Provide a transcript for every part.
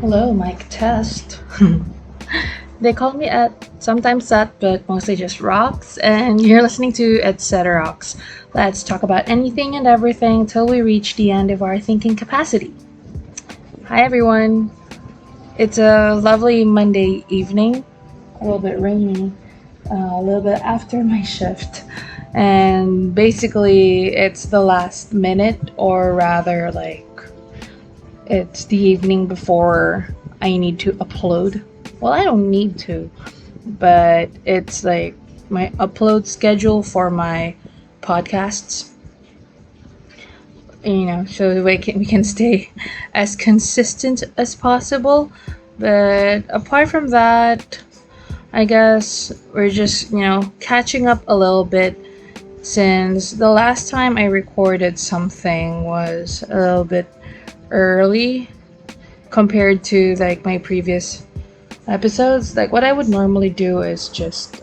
Hello, mic test. They call me at sometimes that, but mostly just rocks, and you're listening to Ceterox. Let's talk about anything and everything till we reach the end of our thinking capacity. Hi everyone. It's a lovely Monday evening, a little bit rainy, a little bit after my shift, and basically it's the last minute, or rather, it's the evening before I need to upload. Well, I don't need to, but it's like my upload schedule for my podcasts. So we can stay as consistent as possible. But apart from that, I guess we're just, catching up a little bit since the last time I recorded something was a little bit early compared to like my previous episodes. Like what I would normally do is just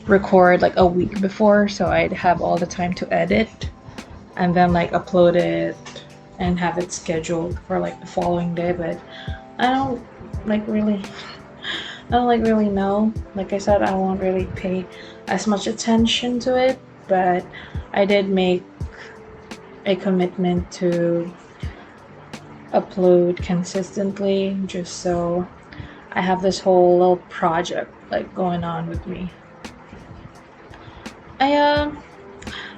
record like a week before, so I'd have all the time to edit and then like upload it and have it scheduled for like the following day. But I don't really know. Like I said, I won't really pay as much attention to it, but I did make a commitment to upload consistently, just so I have this whole little project like going on with me. I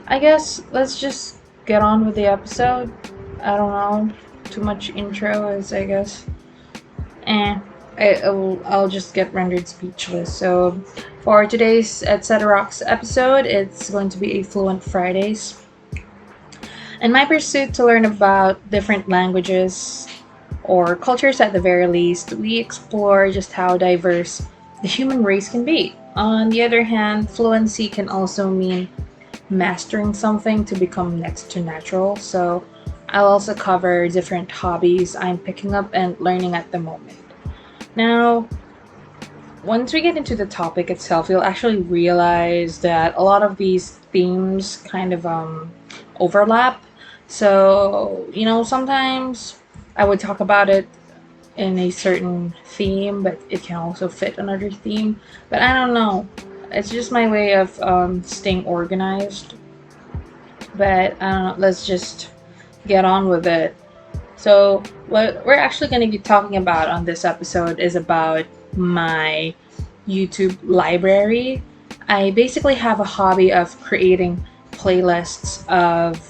guess let's just get on with the episode. I don't know, too much intro is, I guess. I'll just get rendered speechless. So for today's Ceterox episode, it's going to be a Fluent Fridays. In my pursuit to learn about different languages or cultures at the very least, we explore just how diverse the human race can be. On the other hand, fluency can also mean mastering something to become next to natural. So I'll also cover different hobbies I'm picking up and learning at the moment. Now, once we get into the topic itself, you'll actually realize that a lot of these themes kind of overlap. So, sometimes I would talk about it in a certain theme, but it can also fit another theme. But I don't know. It's just my way of staying organized. But let's just get on with it. So, what we're actually going to be talking about on this episode is about my YouTube library. I basically have a hobby of creating playlists of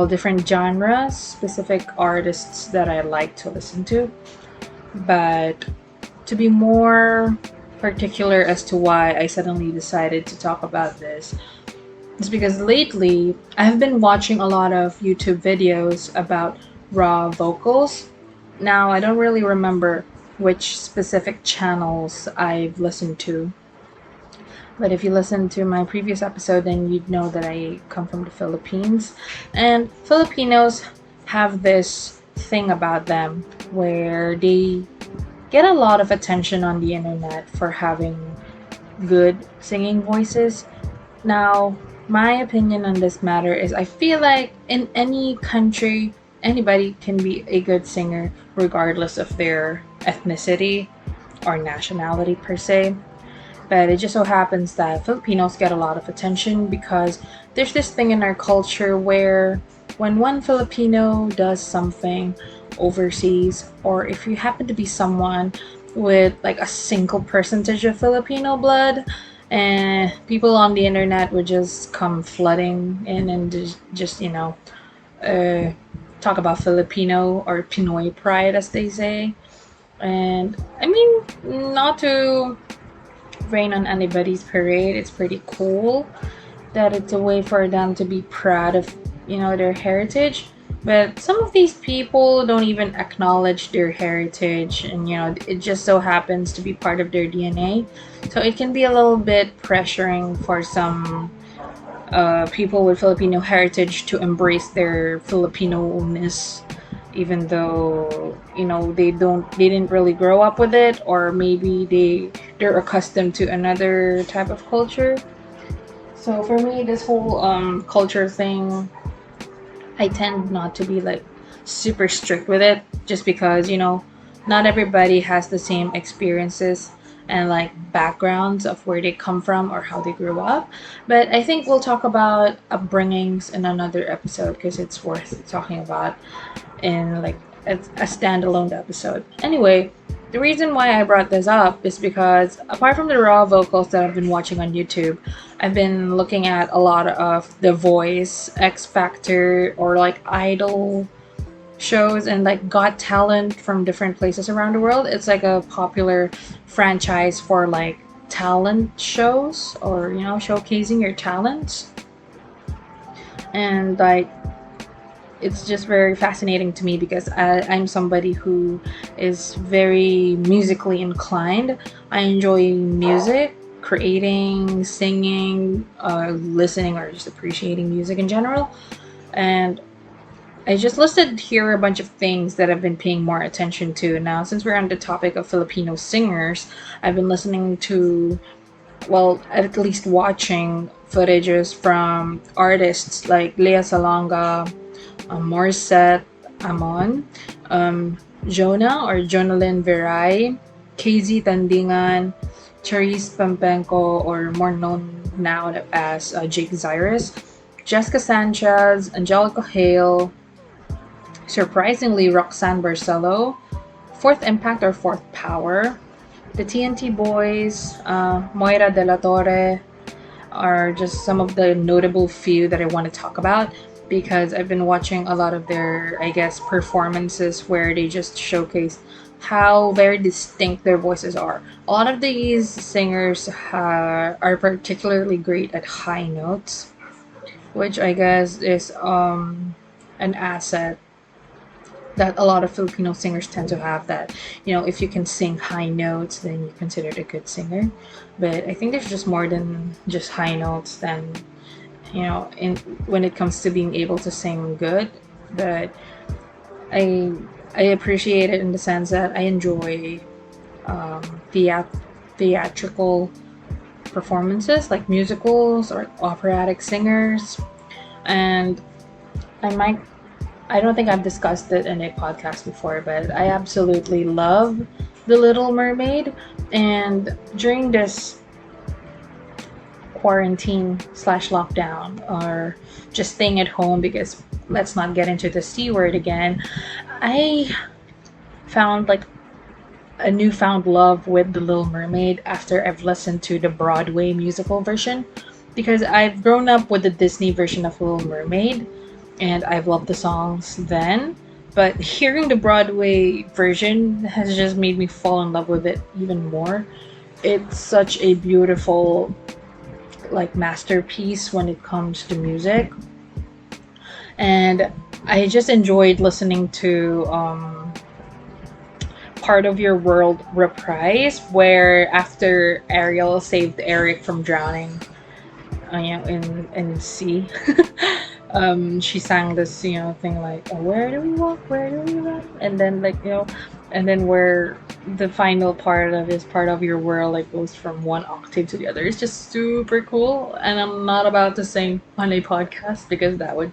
different genres, specific artists that I like to listen to. But to be more particular as to why I suddenly decided to talk about this is because lately I've been watching a lot of YouTube videos about raw vocals. Now, I don't really remember which specific channels I've listened to. But if you listen to my previous episode, then you'd know that I come from the Philippines. And Filipinos have this thing about them where they get a lot of attention on the internet for having good singing voices. Now, my opinion on this matter is I feel like in any country, anybody can be a good singer regardless of their ethnicity or nationality per se. But it just so happens that Filipinos get a lot of attention because there's this thing in our culture where when one Filipino does something overseas, or if you happen to be someone with like a single percentage of Filipino blood, and people on the internet would just come flooding in and just talk about Filipino or Pinoy pride, as they say. And I mean, not to rain on anybody's parade, it's pretty cool that it's a way for them to be proud of their heritage. But some of these people don't even acknowledge their heritage, and it just so happens to be part of their DNA. So it can be a little bit pressuring for some people with Filipino heritage to embrace their Filipino-ness, even though they didn't really grow up with it, or maybe they're accustomed to another type of culture. So for me, this whole culture thing, I tend not to be like super strict with it, just because not everybody has the same experiences and like backgrounds of where they come from or how they grew up. But I think we'll talk about upbringings in another episode because it's worth talking about in like a standalone episode. Anyway, the reason why I brought this up is because apart from the raw vocals that I've been watching on YouTube, I've been looking at a lot of The Voice, X Factor, or like Idol shows and like Got Talent from different places around the world. It's like a popular franchise for like talent shows or showcasing your talents. And like it's just very fascinating to me because I'm somebody who is very musically inclined. I enjoy music, creating, singing, listening, or just appreciating music in general. And I just listed here a bunch of things that I've been paying more attention to. Now, since we're on the topic of Filipino singers, I've been listening to, well, at least watching footages from artists like Lea Salonga, Morissette Amon, Jonah or Jonalyn Veray, KZ Tandingan, Charisse Pampenko, or more known now as Jake Zyrus, Jessica Sanchez, Angelica Hale, surprisingly Roxanne Barcelo, Fourth Impact or Fourth Power, the TNT Boys, Moira De La Torre are just some of the notable few that I want to talk about because I've been watching a lot of their, I guess, performances where they just showcase how very distinct their voices are. A lot of these singers are particularly great at high notes, which I guess is an asset that a lot of Filipino singers tend to have, that if you can sing high notes then you're considered a good singer. But I think there's just more than just high notes than when it comes to being able to sing good. But I appreciate it in the sense that I enjoy theatrical performances like musicals or operatic singers. And I don't think I've discussed it in a podcast before, but I absolutely love The Little Mermaid. And during this quarantine/lockdown, or just staying at home, because let's not get into the C word again, I found like a newfound love with The Little Mermaid after I've listened to the Broadway musical version, because I've grown up with the Disney version of Little Mermaid and I've loved the songs then, but hearing the Broadway version has just made me fall in love with it even more. It's such a beautiful like masterpiece when it comes to music, and I just enjoyed listening to Part of Your World reprise, where after Ariel saved Eric from drowning in the sea. She sang this thing like, oh, where do we walk, where do we run, and then and then where the final part of his Part of Your World like goes from one octave to the other. It's just super cool, and I'm not about to sing on a podcast because that would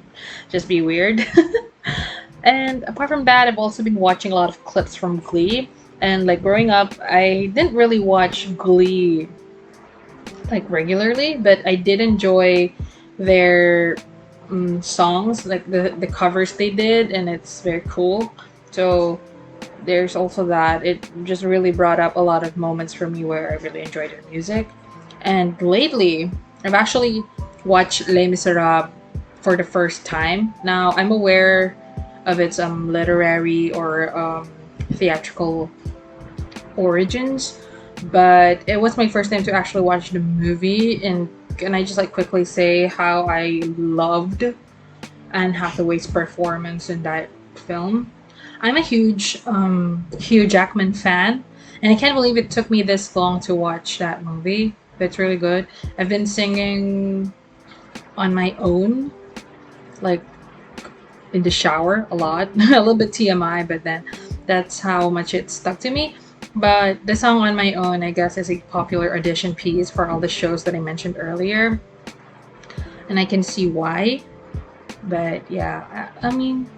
just be weird. And apart from that, I've also been watching a lot of clips from Glee. And like growing up, I didn't really watch Glee like regularly, but I did enjoy their songs, like the covers they did, and it's very cool. So there's also that. It just really brought up a lot of moments for me where I really enjoyed their music. And lately, I've actually watched Les Miserables for the first time. Now, I'm aware of its literary or theatrical origins, but it was my first time to actually watch the movie. And can I just like quickly say how I loved Anne Hathaway's performance in that film? I'm a huge Hugh Jackman fan, and I can't believe it took me this long to watch that movie. It's really good. I've been singing on my own, like in the shower a lot. A little bit TMI, but then that's how much it stuck to me. But the song On My Own, I guess, is a popular audition piece for all the shows that I mentioned earlier, and I can see why. But yeah, I mean,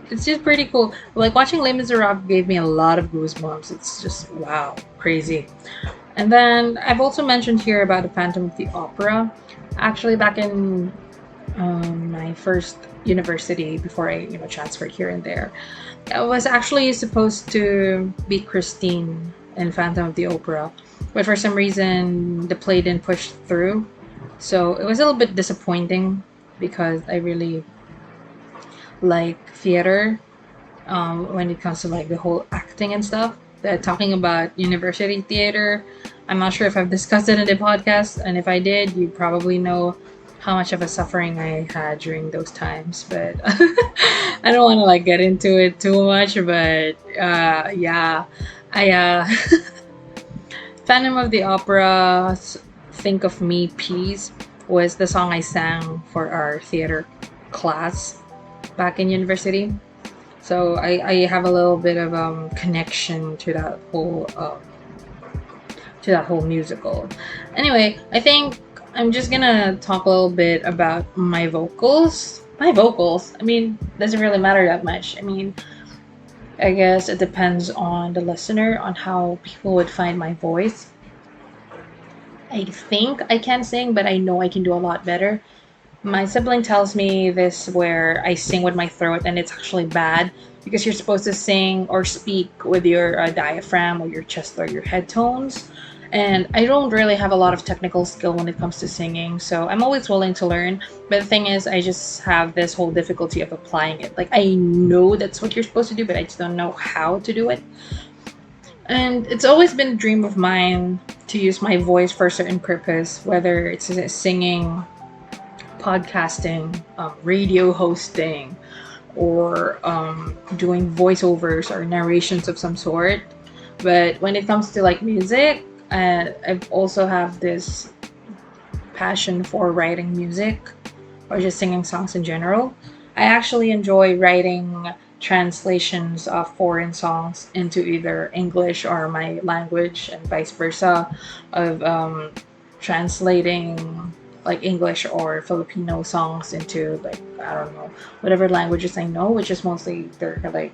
it's just pretty cool. Like watching Les Miserables gave me a lot of goosebumps. It's just wow, crazy. And then I've also mentioned here about the Phantom of the Opera. Actually, back in my first university before I transferred here and there, I was actually supposed to be Christine in Phantom of the Opera, but for some reason the play didn't push through. So it was a little bit disappointing because I really like theater when it comes to like the whole acting and stuff. That talking about university theater, I'm not sure if I've discussed it in the podcast, and if I did, you probably know how much of a suffering I had during those times. But I don't want to like get into it too much. But yeah, I Phantom of the Opera's "Think of Me" piece was the song I sang for our theater class back in university. So I have a little bit of connection to that whole musical. Anyway, I think I'm just gonna talk a little bit about my vocals. My vocals. I mean, doesn't really matter that much. I mean, I guess it depends on the listener on how people would find my voice. I think I can sing, but I know I can do a lot better. My sibling tells me this where I sing with my throat, and it's actually bad because you're supposed to sing or speak with your diaphragm or your chest or your head tones. And I don't really have a lot of technical skill when it comes to singing, so I'm always willing to learn. But the thing is, I just have this whole difficulty of applying it. Like, I know that's what you're supposed to do, but I just don't know how to do it. And it's always been a dream of mine to use my voice for a certain purpose, whether it's singing, podcasting, radio hosting, or doing voiceovers or narrations of some sort. But when it comes to like music, I've also have this passion for writing music or just singing songs in general. I actually enjoy writing translations of foreign songs into either English or my language and vice versa, of translating like English or Filipino songs into like I don't know whatever languages I know, which is mostly they're like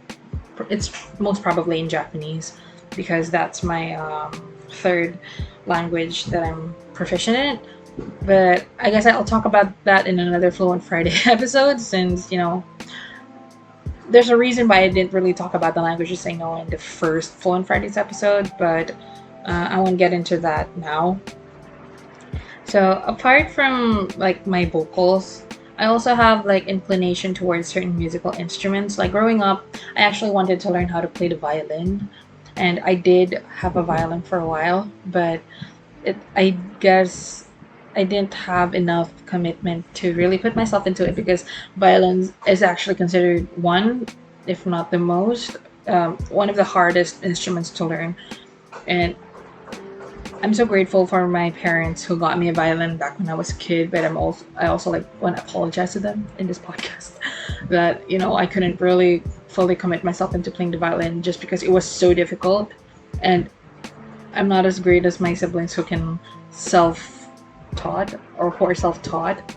it's most probably in Japanese because that's my third language that I'm proficient in. But I guess I'll talk about that in another Fluent Friday episode since there's a reason why I didn't really talk about the languages I know in the first Fluent Fridays episode, but I won't get into that now. So apart from like my vocals, I also have like inclination towards certain musical instruments. Like growing up, I actually wanted to learn how to play the violin, and I did have a violin for a while, but I guess I didn't have enough commitment to really put myself into it because violin is actually considered one, if not the most, one of the hardest instruments to learn. And I'm so grateful for my parents who got me a violin back when I was a kid, but I also like want to apologize to them in this podcast that I couldn't really fully commit myself into playing the violin just because it was so difficult, and I'm not as great as my siblings who can self-taught or who are self-taught,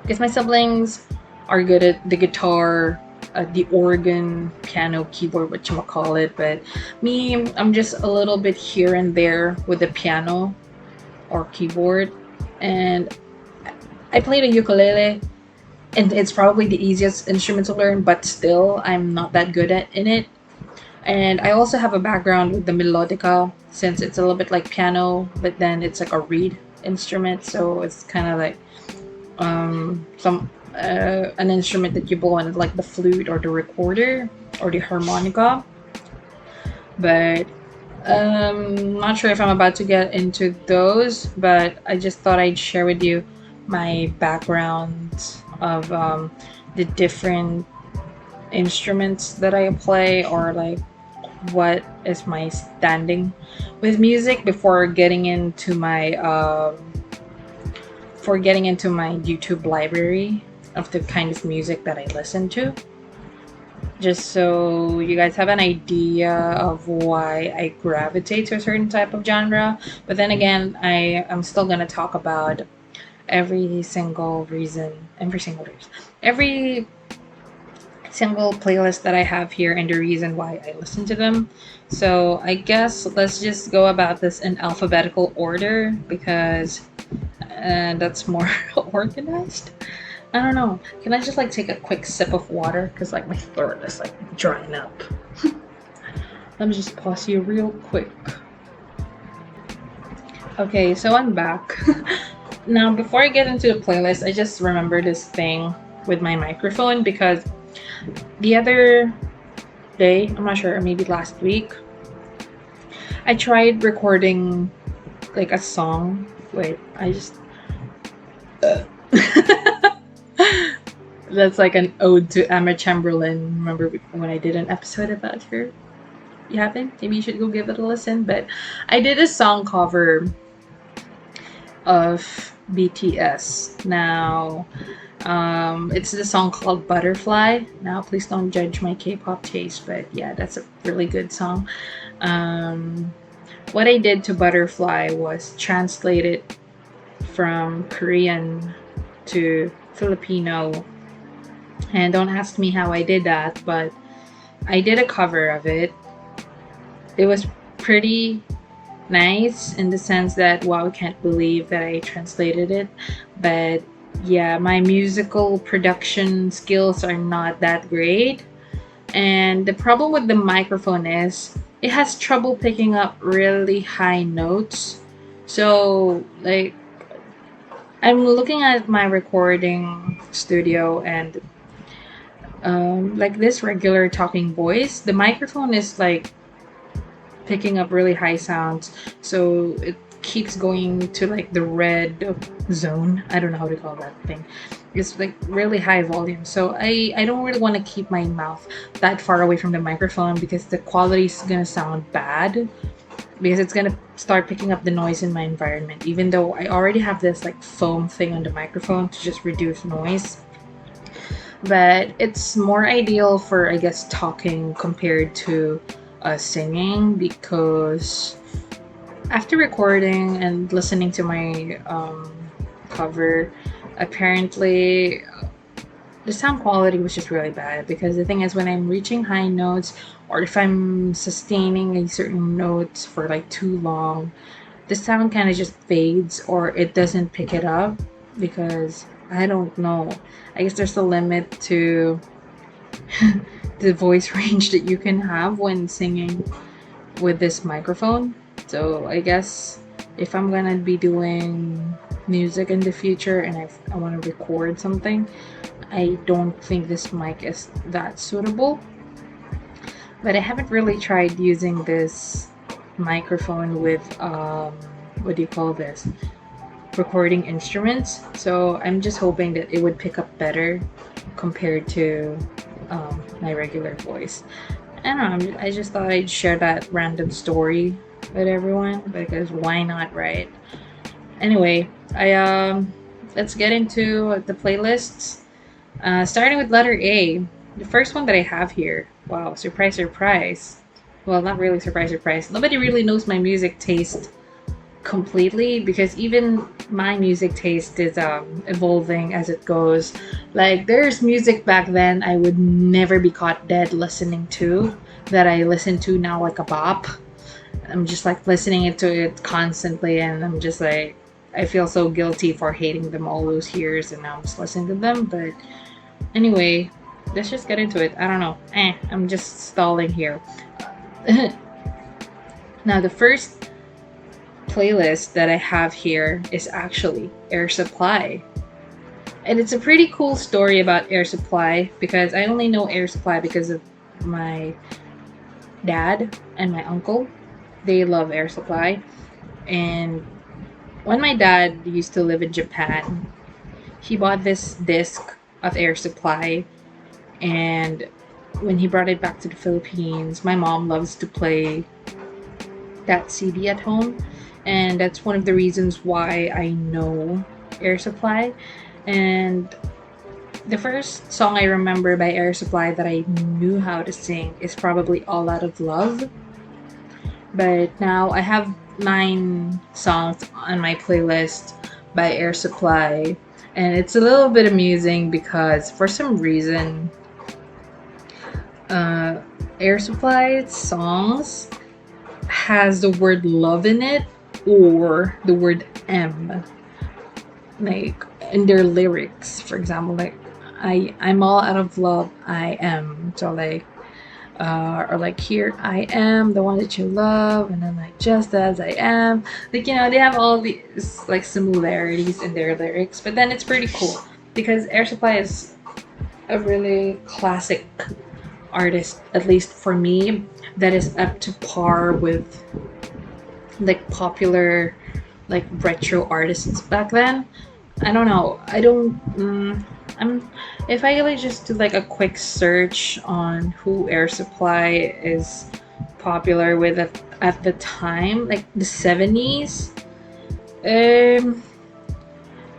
because my siblings are good at the guitar, the organ, piano, keyboard, what you call it, but me, I'm just a little bit here and there with the piano or keyboard. And I played a ukulele, and it's probably the easiest instrument to learn, but still I'm not that good at in it. And I also have a background with the melodica, since it's a little bit like piano, but then it's like a reed instrument, so it's kind of like some an instrument that you blow on, like the flute or the recorder or the harmonica. But not sure if I'm about to get into those, but I just thought I'd share with you my background of the different instruments that I play, or like what is my standing with music before getting into my YouTube library of the kind of music that I listen to, just so you guys have an idea of why I gravitate to a certain type of genre. But then again, I'm still gonna talk about every single playlists that I have here and the reason why I listen to them. So I guess let's just go about this in alphabetical order because that's more organized. I don't know. Can I just like take a quick sip of water? Because like my throat is like drying up. Let me just pause you real quick. Okay, so I'm back. Now, before I get into the playlist, I just remember this thing with my microphone because the other day, I'm not sure, maybe last week, I tried recording like a song. Wait, I just. That's like an ode to Emma Chamberlain. Remember when I did an episode about her? You haven't? Maybe you should go give it a listen. But I did a song cover of BTS. Now, it's the song called Butterfly. Now, please don't judge my K-pop taste, but yeah, that's a really good song. What I did to Butterfly was translate it from Korean to Filipino. And don't ask me how I did that, but I did a cover of it. It was pretty nice in the sense that, wow, I can't believe that I translated it. But yeah, my musical production skills are not that great. And the problem with the microphone is it has trouble picking up really high notes. So, like, I'm looking at my recording studio and like this regular talking voice, the microphone is like picking up really high sounds, so it keeps going to like the red zone. I don't know how to call that thing. It's like really high volume, so I don't really want to keep my mouth that far away from the microphone because the quality is gonna sound bad because it's gonna start picking up the noise in my environment, even though I already have this like foam thing on the microphone to just reduce noise. But it's more ideal for, I guess, talking compared to singing, because after recording and listening to my cover, apparently the sound quality was just really bad. Because the thing is, when I'm reaching high notes or if I'm sustaining a certain note for like too long, the sound kind of just fades or it doesn't pick it up because I don't know. I guess there's a limit to the voice range that you can have when singing with this microphone. So I guess if I'm gonna be doing music in the future and I want to record something, I don't think this mic is that suitable. But I haven't really tried using this microphone with what do you call this? Recording instruments. So I'm just hoping that it would pick up better compared to my regular voice. I don't know, I just thought I'd share that random story with everyone because why not, right? Anyway, let's get into the playlists. Starting with letter A, the first one that I have here. Wow, surprise, surprise. Well, not really surprise, surprise. Nobody really knows my music taste completely because even my music taste is evolving as it goes. Like, there's music back then I would never be caught dead listening to that I listen to now like a bop. I'm just like listening to it constantly and I'm just like, I feel so guilty for hating them all those years and now I'm just listening to them. But anyway, let's just get into it. I don't know. I'm just stalling here. Now, the first playlist that I have here is actually Air Supply. And it's a pretty cool story about Air Supply because I only know Air Supply because of my dad and my uncle. They love Air Supply. And when my dad used to live in Japan, he bought this disc of Air Supply. And when he brought it back to the Philippines, my mom loves to play that CD at home. And that's one of the reasons why I know Air Supply. And the first song I remember by Air Supply that I knew how to sing is probably All Out of Love. But now I have 9 songs on my playlist by Air Supply. And it's a little bit amusing because for some reason uh, Air Supply songs has the word love in it or the word M, like in their lyrics. For example, like I'm all out of love, I am. So like or like here I am the one that you love, and then like just as I am, like they have all these like similarities in their lyrics, but then it's pretty cool because Air Supply is a really classic artist, at least for me, that is up to par with like popular like retro artists back then. I don't know. I don't. I'm. If I like just do like a quick search on who Air Supply is popular with at the time, like the 70s, um,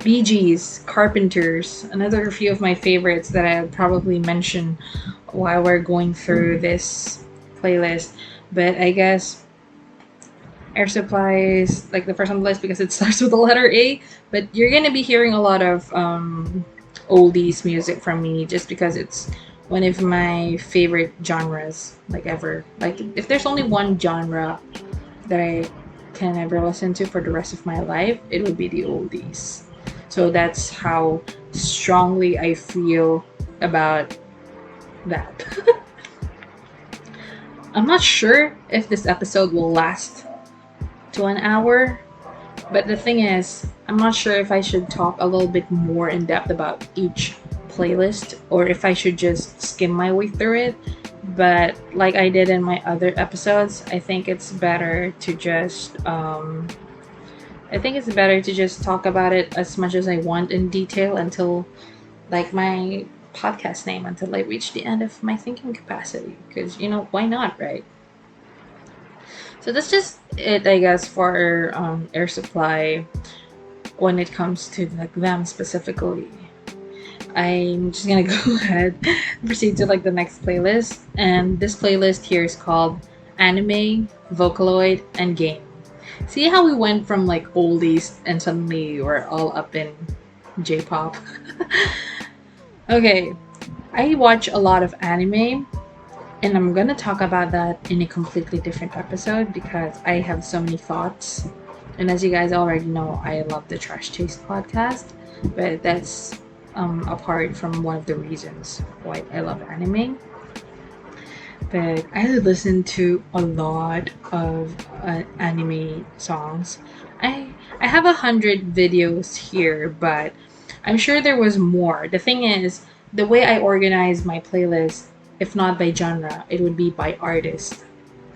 Bee Gees, Carpenters, another few of my favorites that I'll probably mention while we're going through this playlist. But I guess Air Supply is like the first on the list because it starts with the letter A. But you're gonna be hearing a lot of oldies music from me just because it's one of my favorite genres like ever. Like if there's only one genre that I can ever listen to for the rest of my life, it would be the oldies. So that's how strongly I feel about that. I'm not sure if this episode will last to an hour, but the thing is, I'm not sure if I should talk a little bit more in depth about each playlist or if I should just skim my way through it. But like I did in my other episodes, I think it's better to just talk about it as much as I want in detail until like my podcast name, until I reach the end of my thinking capacity, because why not, right? So that's just it, I guess, for Air Supply when it comes to like them specifically. I'm just gonna go ahead and proceed to like the next playlist, and this playlist here is called Anime, Vocaloid, and Game. See how we went from like oldies and suddenly we're all up in J-pop. Okay, I watch a lot of anime, and I'm gonna talk about that in a completely different episode because I have so many thoughts. And as you guys already know, I love the Trash Taste podcast, but that's apart from one of the reasons why I love anime. But I listen to a lot of anime songs. I have 100 videos here, but I'm sure there was more. The thing is, the way I organize my playlist, if not by genre, it would be by artist.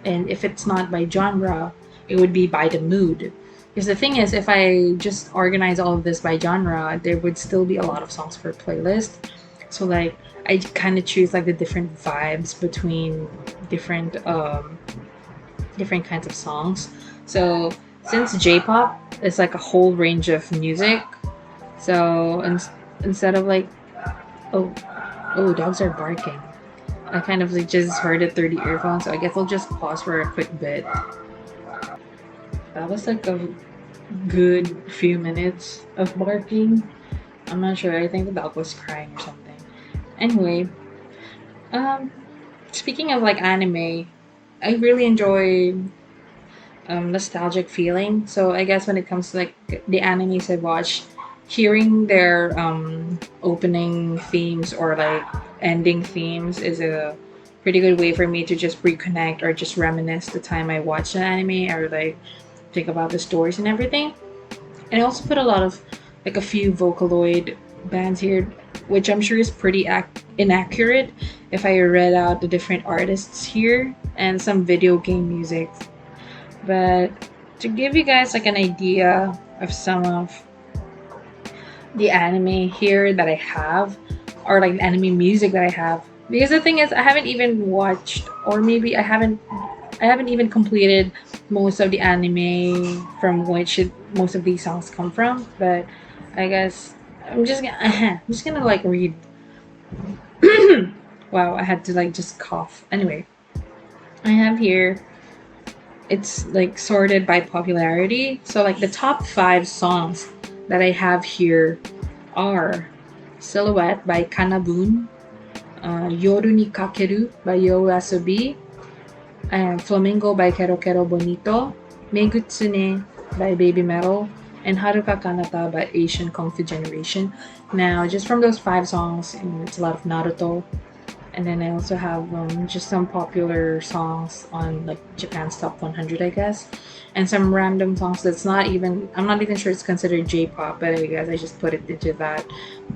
And if it's not by genre, it would be by the mood. Because the thing is, if I just organize all of this by genre, there would still be a lot of songs per playlist. So like, I kind of choose like the different vibes between different kinds of songs. So since J-pop is like a whole range of music, so instead of like, oh, dogs are barking. I kind of like just heard it through the earphones, so I guess I'll just pause for a quick bit. That was like a good few minutes of barking. I'm not sure. I think the dog was crying or something. Anyway, speaking of like anime, I really enjoy nostalgic feeling. So I guess when it comes to like the animes I watch, hearing their opening themes or like ending themes is a pretty good way for me to just reconnect or just reminisce the time I watched an anime or like think about the stories and everything. And I also put a lot of like a few Vocaloid bands here, which I'm sure is pretty inaccurate if I read out the different artists here and some video game music. But to give you guys like an idea of some of the anime here that I have, or like the anime music that I have, because the thing is I haven't even watched, or maybe I haven't even completed most of the anime from which most of these songs come from. But I guess I'm just gonna like read. Wow, I had to like just cough. Anyway, I have here, it's like sorted by popularity. So like the top 5 songs that I have here are Silhouette by Kanabun, Yoru ni Kakeru by Yoasobi, and Flamingo by Kero Kero Bonito, Megutsune by Baby Metal, and Haruka Kanata by Asian Kung Fu Generation. Now, just from those 5 songs, it's a lot of Naruto. And then I also have just some popular songs on like Japan's Top 100, I guess. And some random songs that's not even, I'm not even sure it's considered J-pop, but I guess I just put it into that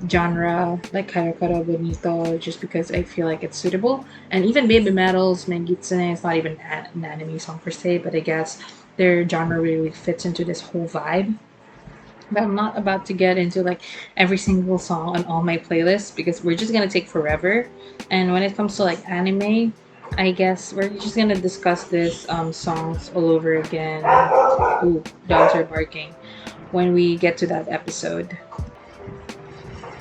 genre, like Kara Kara Bonito, just because I feel like it's suitable. And even Baby Metal's Megitsune, it's not even an anime song per se, but I guess their genre really fits into this whole vibe. But I'm not about to get into like every single song on all my playlists because we're just gonna take forever. And when it comes to like anime, I guess we're just gonna discuss this songs all over again. Ooh, dogs are barking. When we get to that episode,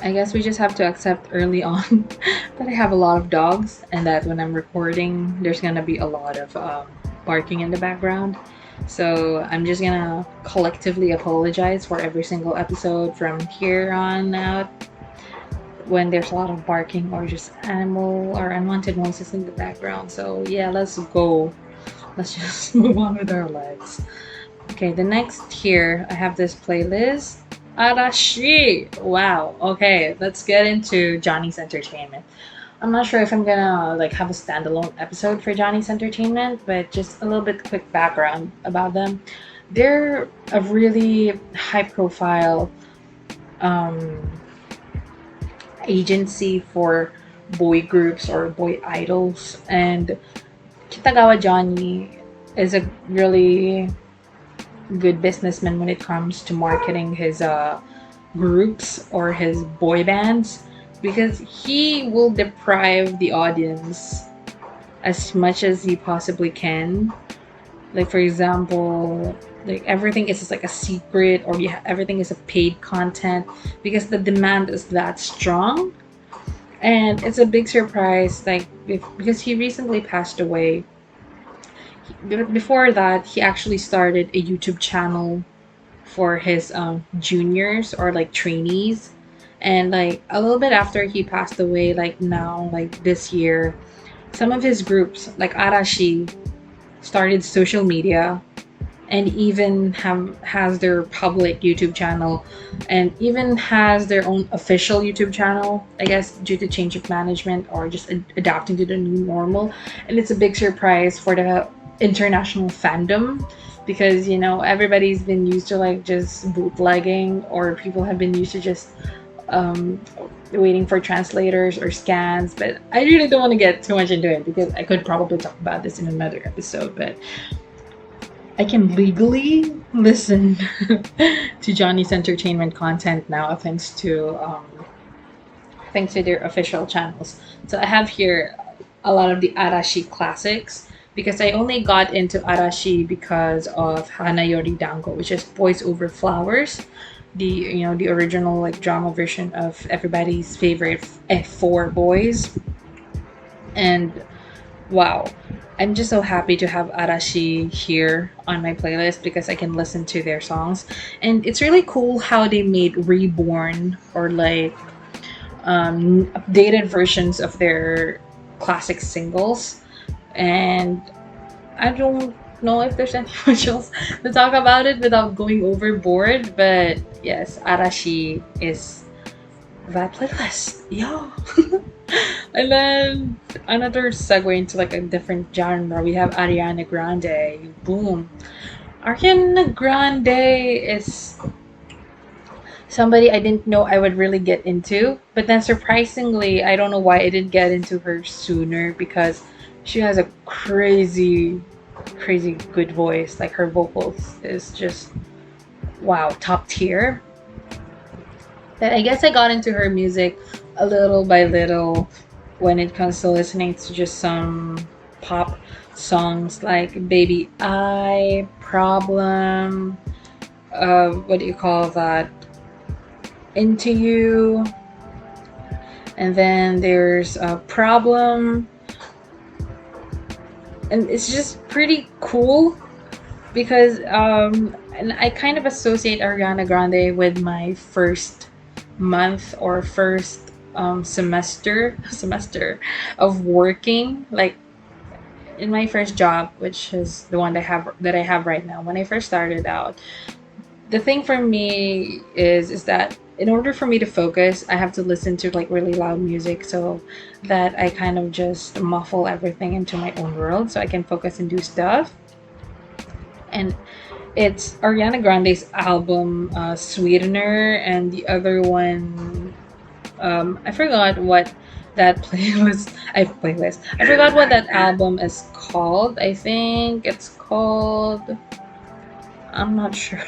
I guess we just have to accept early on that I have a lot of dogs and that when I'm recording, there's gonna be a lot of barking in the background. So I'm just gonna collectively apologize for every single episode from here on out when there's a lot of barking or just animal or unwanted noises in the background. So yeah, let's go. Let's just move on with our lives. Okay, the next here, I have this playlist. Arashi! Wow. Okay, let's get into Johnny's Entertainment. I'm not sure if I'm gonna like have a standalone episode for Johnny's Entertainment, but just a little bit quick background about them. They're a really high profile agency for boy groups or boy idols, and Kitagawa Johnny is a really good businessman when it comes to marketing his groups or his boy bands, because he will deprive the audience as much as he possibly can. Like for example, like everything is just like a secret, or everything is a paid content because the demand is that strong. And it's a big surprise, like because he recently passed away. Before that, he actually started a YouTube channel for his juniors or like trainees, and like a little bit after he passed away, like now, like this year, some of his groups like Arashi started social media and even has their public YouTube channel, and even has their own official YouTube channel, I guess due to change of management or just adapting to the new normal. And it's a big surprise for the international fandom, because everybody's been used to like just bootlegging, or people have been used to just waiting for translators or scans. But I really don't want to get too much into it because I could probably talk about this in another episode, but I can legally listen to Johnny's Entertainment content now thanks to their official channels. So I have here a lot of the Arashi classics, because I only got into Arashi because of Hanayori Dango, which is Boys Over Flowers, the original like drama version of everybody's favorite F4 boys. And wow, I'm just so happy to have Arashi here on my playlist because I can listen to their songs. And it's really cool how they made reborn or like updated versions of their classic singles. And I don't know if there's any much else to talk about it without going overboard. But yes, Arashi is that playlist. Yeah. And then another segue into like a different genre, we have Ariana Grande. Boom. Ariana Grande is somebody I didn't know I would really get into, but then surprisingly, I don't know why I didn't get into her sooner, because she has a crazy good voice. Like her vocals is just wow, top tier. But I guess I got into her music a little by little when it comes to listening to just some pop songs like Baby I, Problem, what do you call that? Into You. And then there's Problem. And it's just pretty cool because and I kind of associate Ariana Grande with my first month or first semester of working, like in my first job, which is the one that I have right now. When I first started out, the thing for me is that in order for me to focus, I have to listen to like really loud music so that I kind of just muffle everything into my own world so I can focus and do stuff. And it's Ariana Grande's album, Sweetener, and the other one, I forgot what that playlist. I forgot what that album is called. I think it's called. I'm not sure.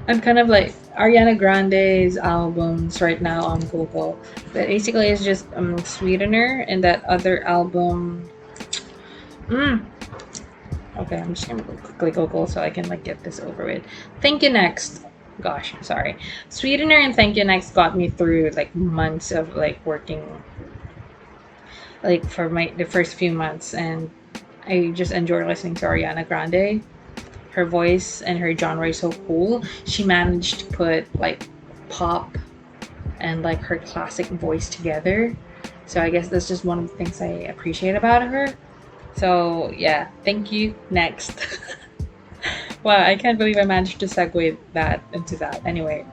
I'm kind of like Ariana Grande's albums right now on Google. But basically, it's just Sweetener and that other album. Mm. Okay, I'm just gonna go quickly Google so I can like get this over with. Thank You Next. Gosh, sorry. Sweetener and Thank You Next got me through like months of like working, like for the first few months, and I just enjoy listening to Ariana Grande. Her voice and her genre is so cool. She managed to put like pop and like her classic voice together. So I guess that's just one of the things I appreciate about her. So yeah, Thank You Next. Wow, I can't believe I managed to segue that into that. Anyway,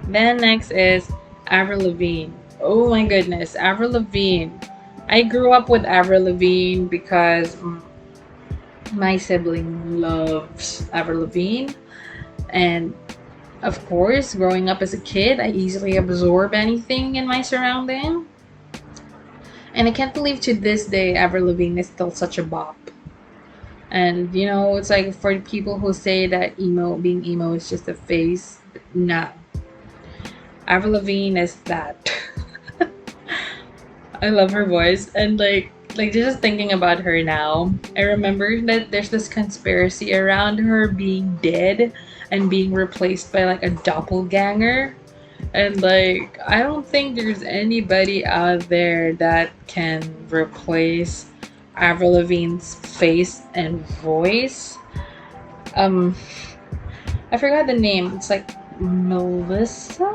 then next is Avril Lavigne. Oh my goodness, Avril Lavigne. I grew up with Avril Lavigne because my sibling loves Avril Lavigne, and of course, growing up as a kid, I easily absorb anything in my surrounding. And I can't believe to this day Avril Lavigne is still such a bop. And you know, it's like for people who say that being emo is just a phase. Nah, Avril Lavigne is that. I love her voice, and like just thinking about her now, I remember that there's this conspiracy around her being dead and being replaced by like a doppelganger. And like, I don't think there's anybody out there that can replace Avril Lavigne's face and voice. Um, I forgot the name. It's like Melissa.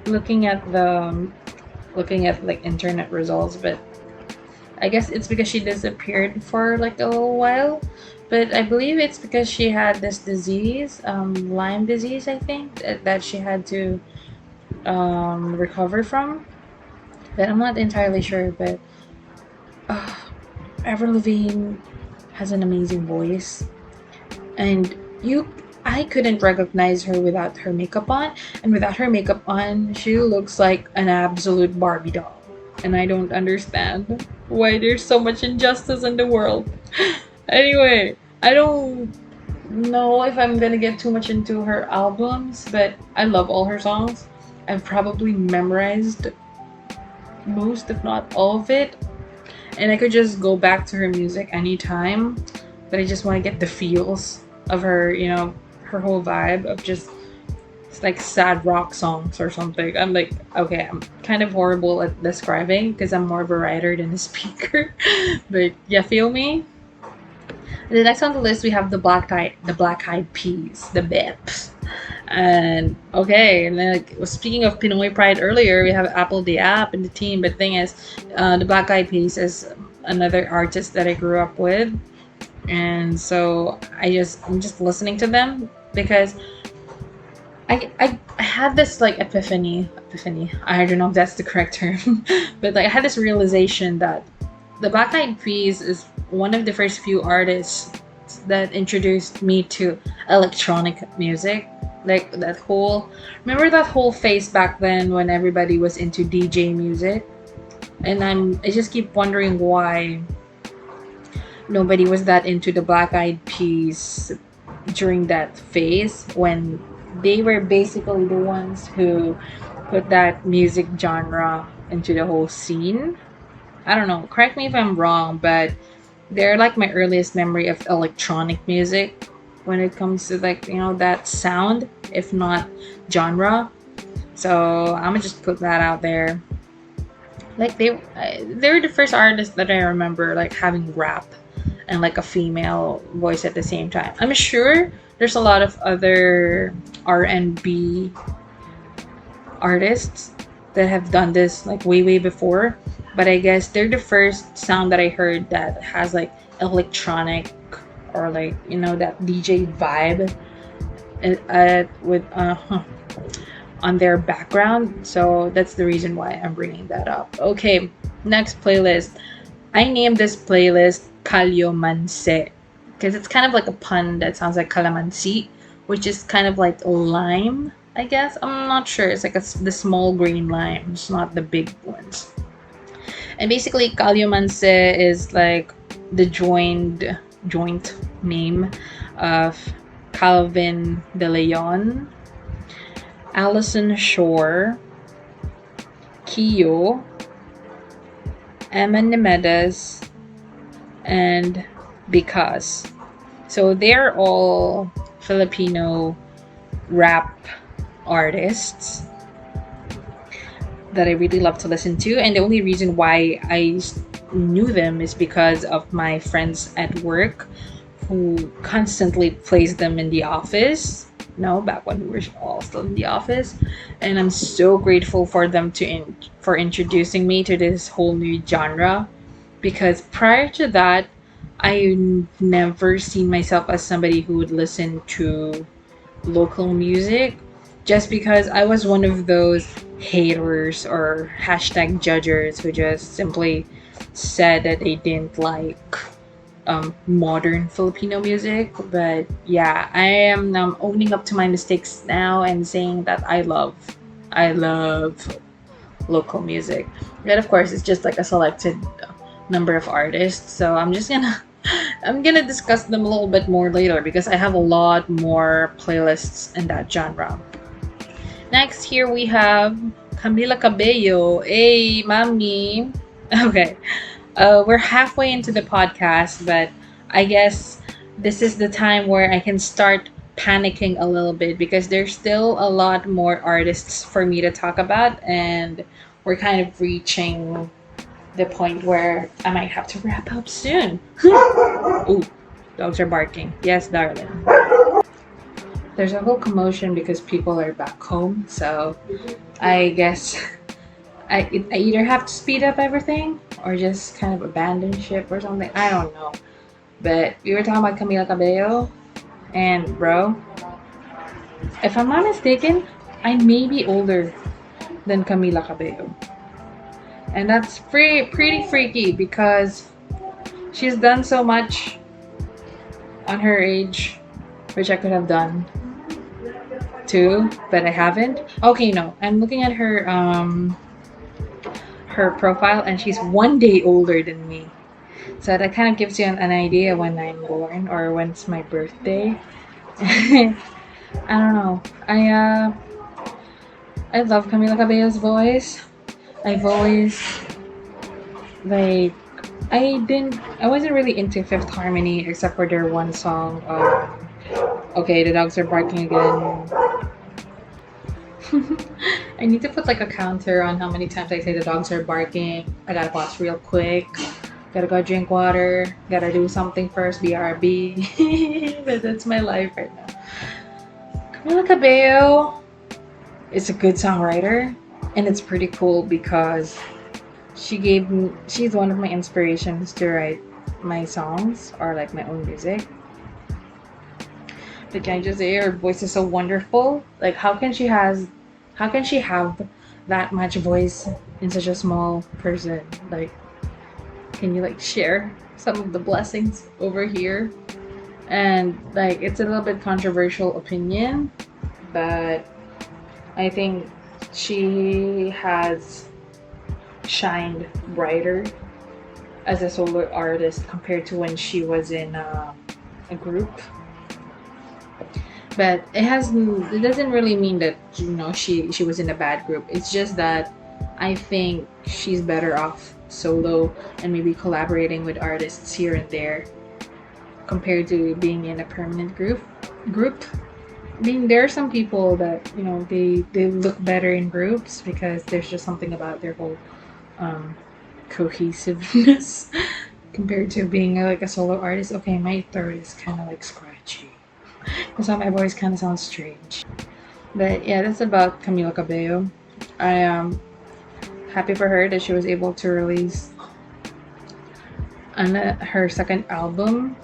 Looking at the, looking at like internet results, but I guess it's because she disappeared for like a little while. But I believe it's because she had this disease, Lyme disease, I think, that she had to recover from. But I'm not entirely sure. But uh, Avril Lavigne has an amazing voice, and I couldn't recognize her without her makeup on, and without her makeup on, she looks like an absolute Barbie doll. And I don't understand why there's so much injustice in the world. Anyway, I don't know if I'm gonna get too much into her albums, but I love all her songs. I've probably memorized most, if not all of it. And I could just go back to her music anytime. But I just want to get the feels of her, her whole vibe of just it's like sad rock songs or something. I'm like, okay, I'm kind of horrible at describing because I'm more of a writer than a speaker. But yeah, feel me? The next on the list we have the Black Eyed Peas, the Bips. And okay, and then like, speaking of Pinoy pride earlier, we have Apple the App in the team. But the thing is, the Black Eyed Peas is another artist that I grew up with, and so I'm just listening to them because I had this like epiphany. I don't know if that's the correct term, but like I had this realization that the Black Eyed Peas is one of the first few artists that introduced me to electronic music. Like remember that whole phase back then when everybody was into DJ music? And I just keep wondering why nobody was that into the Black Eyed Peas during that phase when they were basically the ones who put that music genre into the whole scene. I don't know, correct me if I'm wrong, but they're like my earliest memory of electronic music when it comes to like, that sound, if not genre. So I'm gonna just put that out there. Like they're the first artists that I remember like having rap and like a female voice at the same time. I'm sure there's a lot of other R&B artists that have done this like way before, but I guess they're the first sound that I heard that has like electronic or like that DJ vibe with on their background. So that's the reason why I'm bringing that up. Okay, next playlist. I named this playlist Calyomanse because it's kind of like a pun that sounds like calamansi, which is kind of like lime, I guess. I'm not sure. It's like the small green limes, not the big ones. And basically, Calyomanse is like the joint name of Calvin De Leon, Alison Shore, Kyo, Emma Nemedes, and Because. So they're all Filipino rap artists that I really love to listen to. And the only reason why I knew them is because of my friends at work who constantly plays them in the office. Back when we were all still in the office. And I'm so grateful for them for introducing me to this whole new genre, because prior to that I never seen myself as somebody who would listen to local music, just because I was one of those haters or hashtag judgers who just simply said that they didn't like modern Filipino music. But yeah, I am owning up to my mistakes now and saying that I love local music. But of course, it's just like a selected number of artists. So I'm gonna discuss them a little bit more later because I have a lot more playlists in that genre. Next, here we have Camilla Cabello. Hey, mami. Okay. We're halfway into the podcast, but I guess this is the time where I can start panicking a little bit because there's still a lot more artists for me to talk about, and we're kind of reaching the point where I might have to wrap up soon. Ooh, dogs are barking. Yes, darling. There's a whole commotion because people are back home, so I guess I either have to speed up everything or just kind of abandon ship or something. I don't know. But we were talking about Camila Cabello, and bro, if I'm not mistaken, I may be older than Camila Cabello. And that's pretty freaky because she's done so much on her age, which I could have done too, but I haven't. Okay, no. I'm looking at her profile and she's 1 day older than me. So that kind of gives you an idea when I'm born or when's my birthday. I don't know. I love Camila Cabello's voice. I've always I wasn't really into Fifth Harmony except for their one song. Okay, the dogs are barking again. I need to put like a counter on how many times I say the dogs are barking. I gotta pause real quick. Gotta go drink water. Gotta do something first. BRB. But that's my life right now. Camila Cabello is a good songwriter, and it's pretty cool because she's one of my inspirations to write my songs or like my own music. But can I just say her voice is so wonderful? Like how can she have that much voice in such a small person? Like, can you like share some of the blessings over here? And like it's a little bit controversial opinion, but I think she has shined brighter as a solo artist compared to when she was in a group. But it doesn't really mean that she was in a bad group. It's just that I think she's better off solo and maybe collaborating with artists here and there compared to being in a permanent group. I mean, there are some people that they look better in groups because there's just something about their whole cohesiveness compared to being like a solo artist. Okay, my throat is kind of like scratchy. That's why my voice kind of sounds strange. But yeah, that's about Camila Cabello. happy for her that she was able to release her second album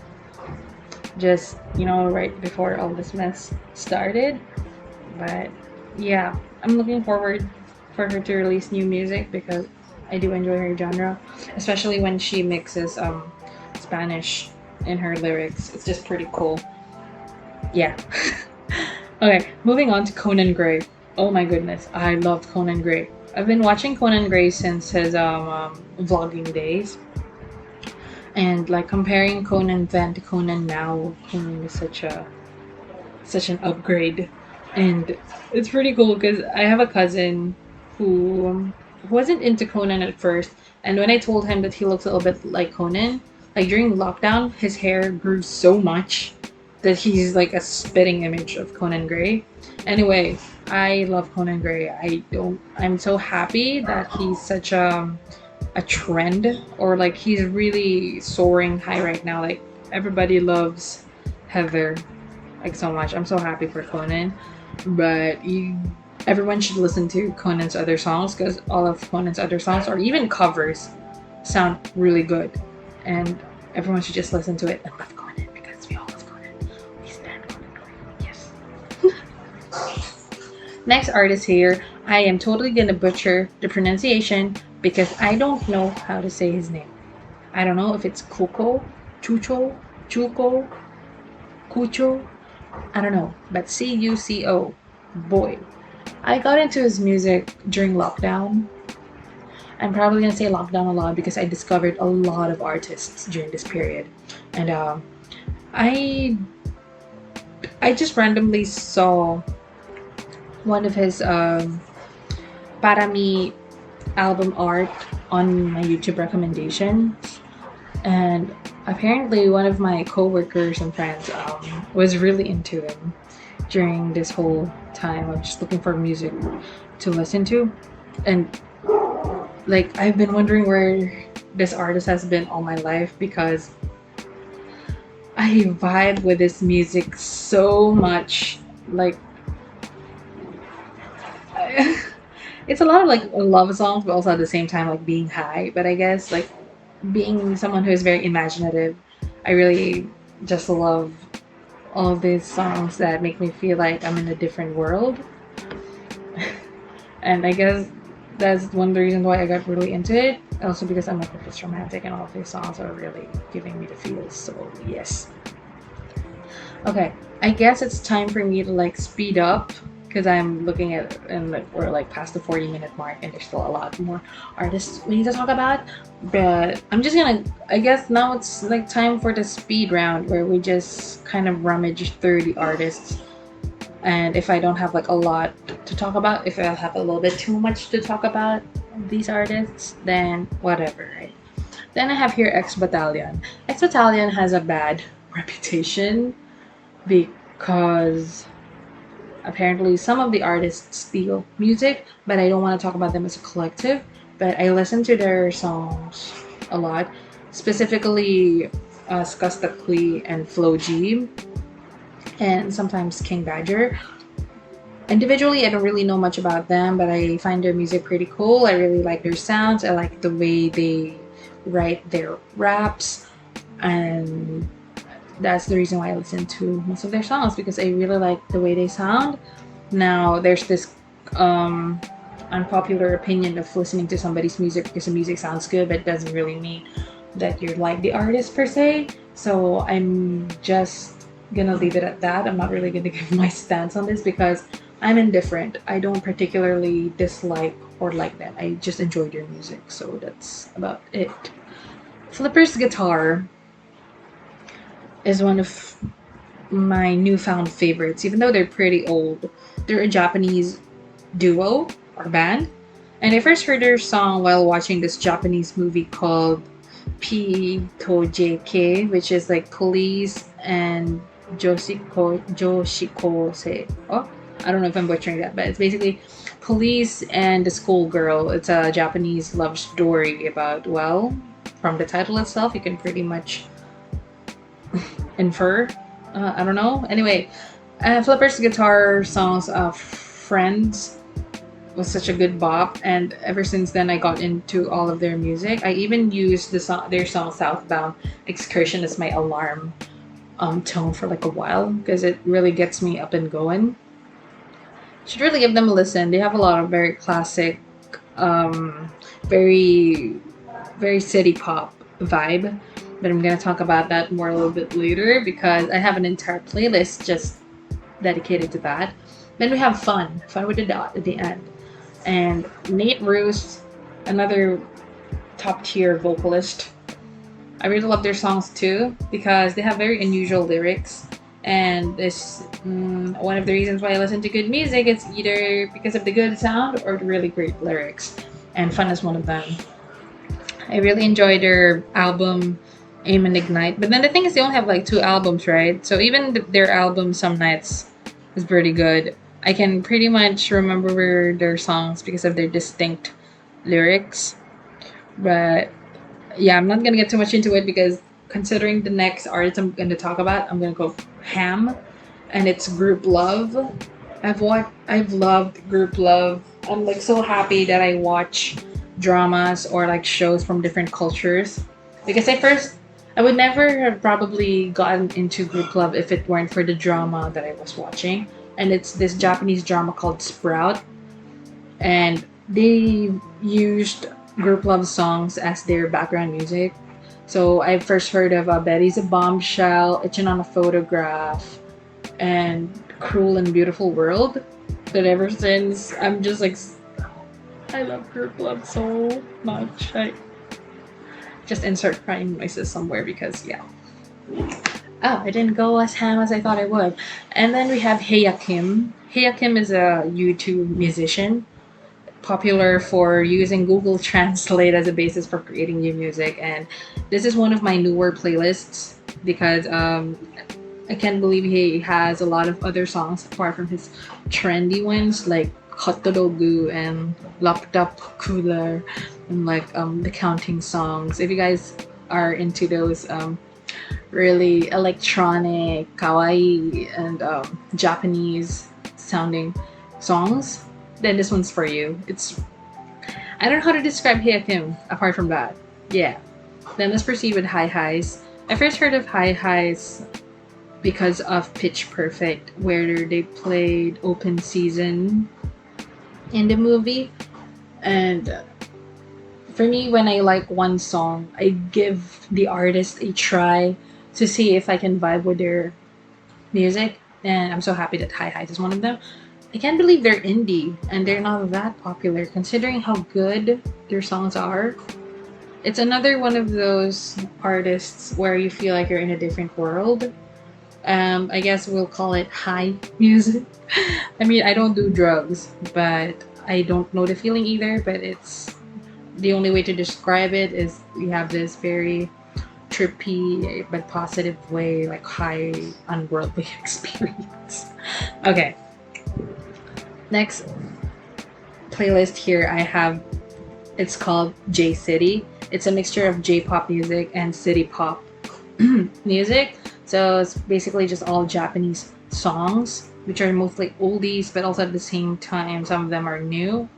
just, right before all this mess started. But yeah, I'm looking forward for her to release new music because I do enjoy her genre, especially when she mixes Spanish in her lyrics. It's just pretty cool. Yeah. Okay, moving on to Conan Gray. Oh my goodness, I loved Conan Gray. I've been watching Conan Gray since his vlogging days. And like comparing Conan then to Conan now, Conan is such an upgrade. And it's pretty cool because I have a cousin who wasn't into Conan at first. And when I told him that he looks a little bit like Conan, like during lockdown, his hair grew so much that he's like a spitting image of Conan Gray. Anyway, I love Conan Gray. I'm so happy that he's such a trend, or like he's really soaring high right now. Like everybody loves Heather like so much. I'm so happy for Conan. But everyone should listen to Conan's other songs because all of Conan's other songs or even covers sound really good, and everyone should just listen to it and love Conan because we all love Conan. We stand Conan Gray. Yes. Next artist here, I am totally gonna butcher the pronunciation because I don't know how to say his name. I don't know if it's Cuco, Chucho, Chuco, Cucho. I don't know, but Cuco. Boy, I got into his music during lockdown. I'm probably gonna say lockdown a lot because I discovered a lot of artists during this period, and I just randomly saw one of his Parami album art on my YouTube recommendation, and apparently one of my coworkers and friends was really into him during this whole time of just looking for music to listen to. And like I've been wondering where this artist has been all my life because I vibe with this music so much. Like it's a lot of like love songs, but also at the same time like being high. But I guess like being someone who is very imaginative, I really just love all of these songs that make me feel like I'm in a different world. And I guess that's one of the reasons why I got really into it. Also because I'm like a British romantic and all of these songs are really giving me the feels. So yes. Okay, I guess it's time for me to like speed up because I'm looking at and like we're like past the 40-minute mark and there's still a lot more artists we need to talk about. But I'm just gonna, I guess now it's like time for the speed round where we just kind of rummage through the artists. And if I don't have like a lot to talk about, if I have a little bit too much to talk about these artists, then whatever, right? Then I have here X Battalion. X Battalion has a bad reputation because apparently some of the artists steal music, but I don't want to talk about them as a collective. But I listen to their songs a lot, specifically Skastakli and Flo G, and sometimes King Badger. Individually, I don't really know much about them, but I find their music pretty cool. I really like their sounds. I like the way they write their raps, and that's the reason why I listen to most of their songs because I really like the way they sound. Now, there's this unpopular opinion of listening to somebody's music because the music sounds good, but it doesn't really mean that you like the artist per se. So I'm just gonna leave it at that. I'm not really gonna give my stance on this because I'm indifferent. I don't particularly dislike or like them. I just enjoy their music. So that's about it. Flipper's Guitar is one of my newfound favorites, even though they're pretty old. They're a Japanese duo or band, and I first heard their song while watching this Japanese movie called P-to-J-K, which is like Police and Joshikose. Oh, I don't know if I'm butchering that, but it's basically Police and the Schoolgirl. It's a Japanese love story about, well, from the title itself, you can pretty much infer. I don't know. Anyway, Flipper's Guitar songs of Friends was such a good bop, and ever since then I got into all of their music. I even used their song Southbound Excursion as my alarm tone for like a while because it really gets me up and going. Should really give them a listen. They have a lot of very classic, very very city pop vibe. But I'm gonna talk about that more a little bit later because I have an entire playlist just dedicated to that. Then we have fun with the dot at the end, and Nate Roos, another top tier vocalist. I really love their songs too because they have very unusual lyrics. And this one of the reasons why I listen to good music is either because of the good sound or the really great lyrics. And Fun is one of them. I really enjoy their album Aim and Ignite. But then the thing is they only have like 2 albums, right? So even their album Some Nights is pretty good. I can pretty much remember their songs because of their distinct lyrics. But yeah, I'm not gonna get too much into it because considering the next artist I'm gonna talk about, I'm gonna go ham, and it's Grouplove. I've loved Grouplove. I'm like so happy that I watch dramas or like shows from different cultures because I would never have probably gotten into Grouplove if it weren't for the drama that I was watching, and it's this Japanese drama called Sprout, and they used Grouplove songs as their background music. So I first heard of Betty's a Bombshell, Itching on a Photograph, and Cruel and Beautiful World. But ever since, I'm just like, I love Grouplove so much. I just insert crying noises somewhere because, yeah. Oh, I didn't go as ham as I thought I would. And then we have Heiakim. Heiakim is a YouTube musician, popular for using Google Translate as a basis for creating new music, and this is one of my newer playlists because I can't believe he has a lot of other songs apart from his trendy ones like Hotdogu and Laptop Cooler and like the counting songs. If you guys are into those really electronic, kawaii, and Japanese sounding songs, then this one's for you. I don't know how to describe Heiakim apart from that. Yeah. Then let's proceed with High Highs. I first heard of High Highs because of Pitch Perfect, where they played open season in the movie. And for me, when I like one song, I give the artist a try to see if I can vibe with their music. And I'm so happy that High Highs is one of them. I can't believe they're indie and they're not that popular considering how good their songs are. It's another one of those artists where you feel like you're in a different world. I guess we'll call it high music. I mean, I don't do drugs, but I don't know the feeling either. But it's the only way to describe it is we have this very trippy but positive way, like high unworldly experience. Okay. Next playlist here I have, it's called J City. It's a mixture of J-pop music and city pop music. So it's basically just all Japanese songs, which are mostly oldies, but also at the same time some of them are new.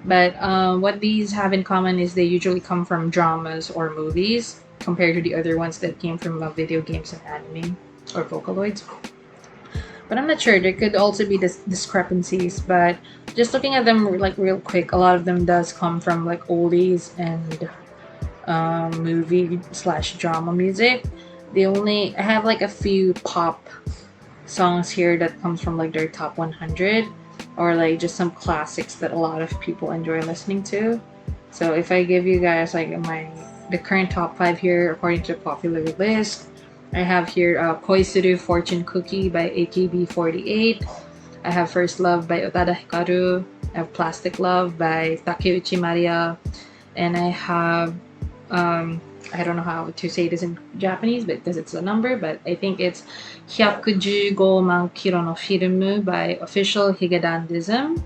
But what these have in common is they usually come from dramas or movies compared to the other ones that came from video games and anime or Vocaloids. But I'm not sure. There could also be discrepancies. But just looking at them like real quick, a lot of them does come from like oldies and movie/drama music. I have like a few pop songs here that comes from like their top 100 or like just some classics that a lot of people enjoy listening to. So if I give you guys like the current top 5 here according to the popular list, I have here Koisuru Fortune Cookie by AKB48. I have First Love by Otada Hikaru. I have Plastic Love by Takeuchi Maria. And I have, I don't know how to say this in Japanese because it's a number, but I think it's 115万キロのフィルム by Official Higedandism.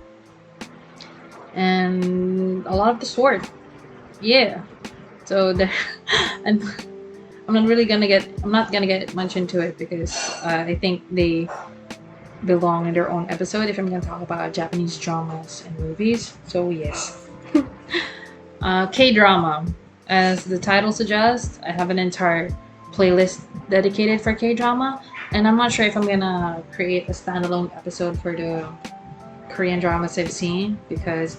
And a lot of the sword. Yeah. So there, and I'm not gonna get much into it because I think belong in their own episode if I'm gonna talk about Japanese dramas and movies. So yes. K-drama. As the title suggests, I have an entire playlist dedicated for K-drama, and I'm not sure if I'm gonna create a standalone episode for the Korean dramas I've seen because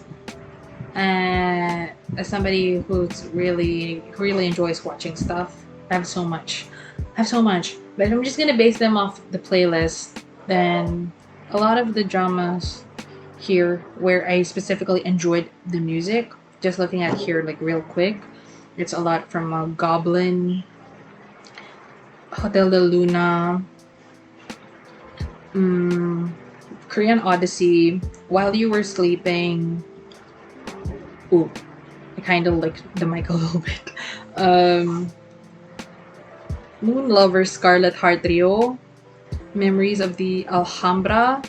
as somebody who really enjoys watching stuff, I have so much. But if I'm just gonna base them off the playlist, then a lot of the dramas here where I specifically enjoyed the music, just looking at here like real quick, it's a lot from Goblin, Hotel de Luna, Korean Odyssey, While You Were Sleeping. Ooh, I kind of like the mic a little bit. Moon Lover, Scarlet Heart Trio, Memories of the Alhambra,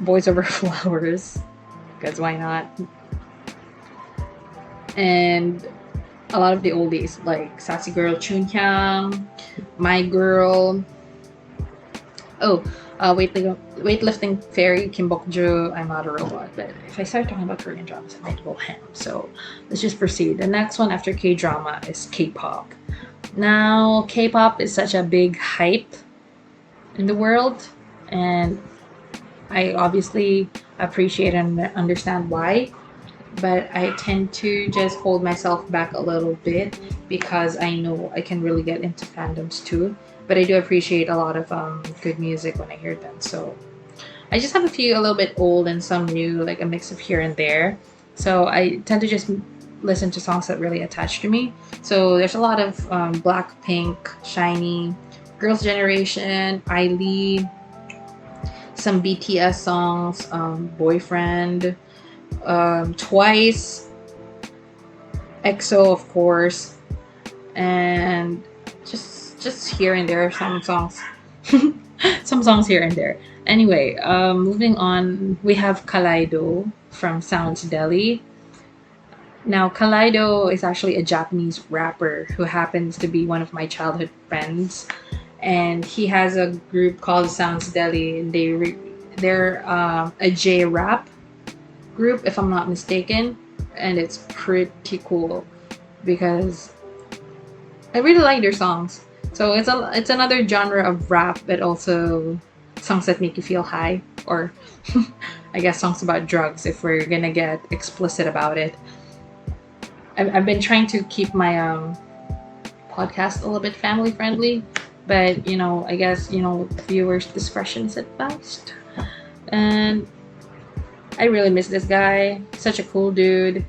Boys Over Flowers, because why not? And a lot of the oldies like Sassy Girl, Chunhyang, My Girl. Oh, weightlifting fairy, Kim Bokju, I'm Not a Robot. But if I start talking about Korean dramas, I might go ham. So let's just proceed. The next one after K-drama is K-pop. Now, K-pop is such a big hype in the world, and I obviously appreciate and understand why, but I tend to just hold myself back a little bit because I know I can really get into fandoms too. But I do appreciate a lot of good music when I hear them. So I just have a few a little bit old and some new, like a mix of here and there. So I tend to just listen to songs that really attach to me. So there's a lot of Blackpink, Shiny, Girls' Generation, ILY, some BTS songs, Boyfriend, Twice, EXO of course, and just here and there some songs. Some songs here and there. Anyway, moving on, we have Kaleido from Sound's Deli. Now, Kaleido is actually a Japanese rapper who happens to be one of my childhood friends, and he has a group called Sounds Deli. And they're a J rap group, if I'm not mistaken, and it's pretty cool because I really like their songs. So it's another genre of rap, but also songs that make you feel high, or I guess songs about drugs if we're gonna get explicit about it. I've been trying to keep my podcast a little bit family friendly, but I guess viewers' discretion is advised. And I really miss this guy. Such a cool dude.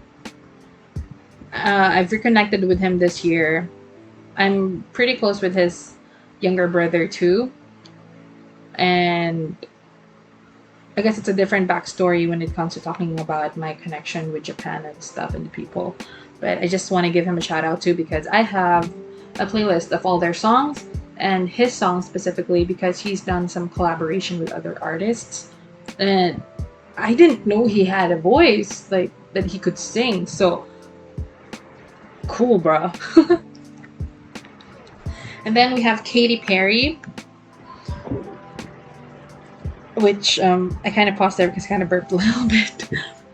I've reconnected with him this year. I'm pretty close with his younger brother too, and I guess it's a different backstory when it comes to talking about my connection with Japan and stuff and the people. But I just want to give him a shout out too because I have a playlist of all their songs and his songs specifically because he's done some collaboration with other artists. And I didn't know he had a voice like that he could sing. So cool, bro. And then we have Katy Perry, which I kind of paused there because I kind of burped a little bit.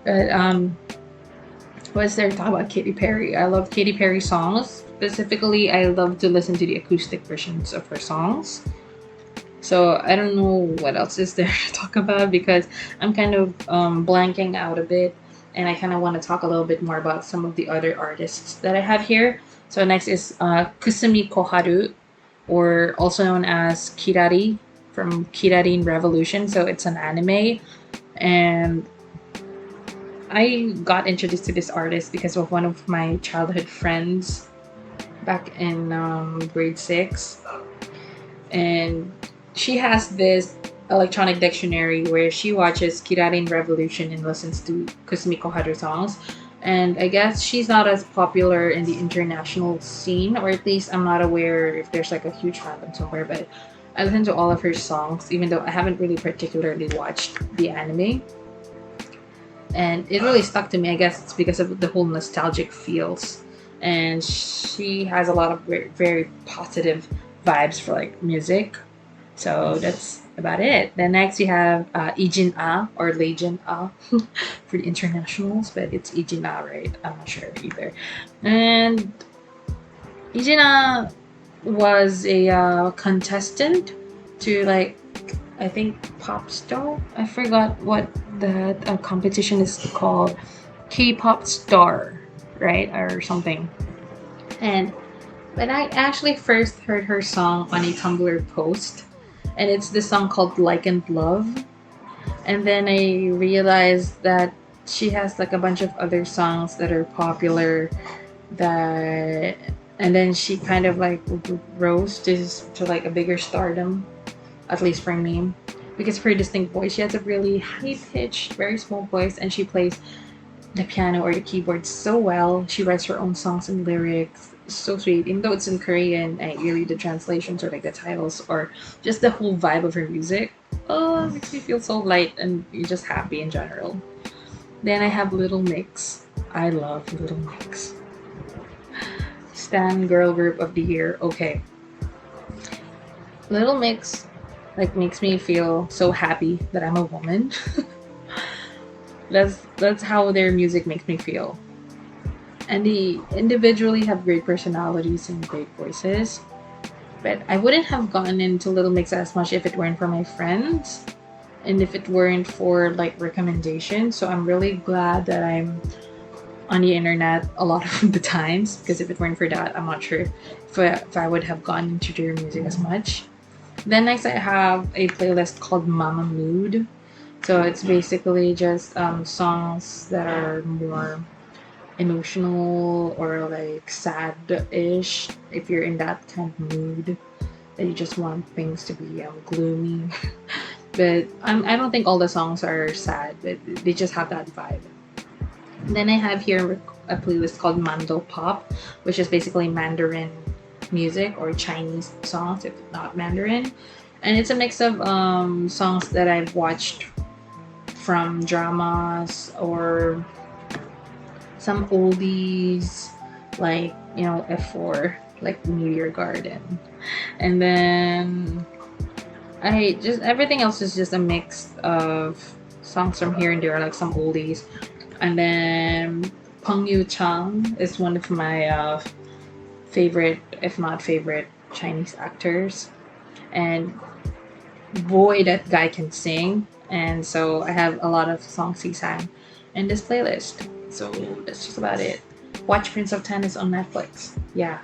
But what's there to talk about Katy Perry? I love Katy Perry songs. Specifically, I love to listen to the acoustic versions of her songs. So I don't know what else is there to talk about because I'm kind of blanking out a bit, and I kind of want to talk a little bit more about some of the other artists that I have here. So next is Kusumi Koharu, or also known as Kirari from Kirari Revolution. So it's an anime, and I got introduced to this artist because of one of my childhood friends back in grade 6, and she has this electronic dictionary where she watches Kirarin Revolution and listens to Kusumi Koharu songs. And I guess she's not as popular in the international scene, or at least I'm not aware if there's like a huge fandom somewhere, but I listen to all of her songs, even though I haven't really particularly watched the anime. And it really stuck to me. I guess it's because of the whole nostalgic feels. And she has a lot of very, very positive vibes for like music. So about it. Then next you have Jin Ah or Legend Ah for the internationals, but it's Jin Ah, right? I'm not sure either. And Jin Ah was a contestant to like I think pop star. I forgot what that competition is called. K-pop star, right, or something. And when I actually first heard her song on a Tumblr post, and it's the song called Like and Love, and then I realized that she has like a bunch of other songs that are popular that and then she kind of like rose to like a bigger stardom, at least for me, because of her distinct voice. She has a really high pitched, very small voice, and she plays the piano or the keyboard so well. She writes her own songs and lyrics. So sweet. Even though it's in Korean, I really the translations or like the titles or just the whole vibe of her music. Oh, it makes me feel so light and you're just happy in general. Then I have Little Mix. I love Little Mix. Stan Girl Group of the Year. Okay. Little Mix like makes me feel so happy that I'm a woman. That's how their music makes me feel. And they individually have great personalities and great voices. But I wouldn't have gotten into Little Mix as much if it weren't for my friends and if it weren't for like recommendations. So I'm really glad that I'm on the internet a lot of the times, because if it weren't for that, I'm not sure if I would have gone into their music as much. Then next I have a playlist called Mama Mood. So it's basically just songs that are more emotional or like sad-ish, if you're in that kind of mood that you just want things to be gloomy. But I don't think all the songs are sad, but they just have that vibe. Then I have here a playlist called Mando-Pop, which is basically Mandarin music or Chinese songs, if not Mandarin. And it's a mix of songs that I've watched from dramas or some oldies like, you know, F4, like New Year Garden. And then I just everything else is just a mix of songs from here and there, like some oldies. And then Peng Yu Chang is one of my favorite, if not favorite, Chinese actors. And boy, that guy can sing. And so I have a lot of songs he sang in this playlist. So that's just about it. Watch Prince of Tennis on Netflix. Yeah.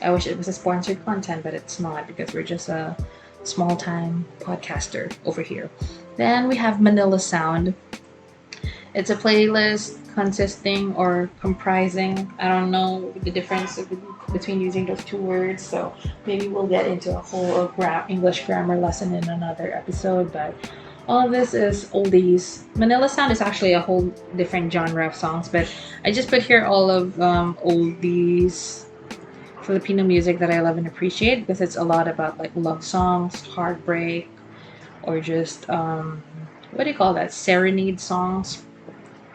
I wish it was a sponsored content, but it's not, because we're just a small time podcaster over here. Then we have Manila Sound. It's a playlist consisting or comprising, I don't know the difference between using those two words, so maybe we'll get into a whole English grammar lesson in another episode, but all of this is oldies. Manila Sound is actually a whole different genre of songs, but I just put here all of oldies Filipino music that I love and appreciate, because it's a lot about like love songs, heartbreak, or just what do you call that? Serenade songs.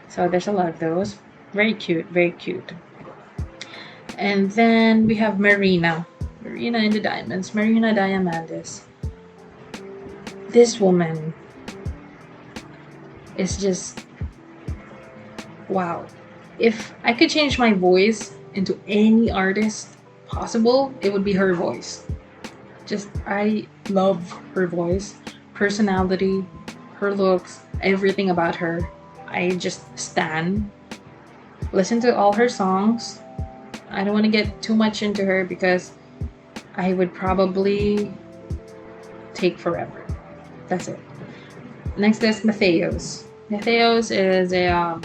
So there's a lot of those. Very cute, very cute. And then we have Marina. Marina in the Diamonds. Marina Diamandis. This woman is just wow. If I could change my voice into any artist possible, it would be her voice. Just I love her voice, personality, her looks, everything about her. I just stan. Listen to all her songs. I don't want to get too much into her because I would probably take forever. That's it. Next is Matthaios. Matthaios is a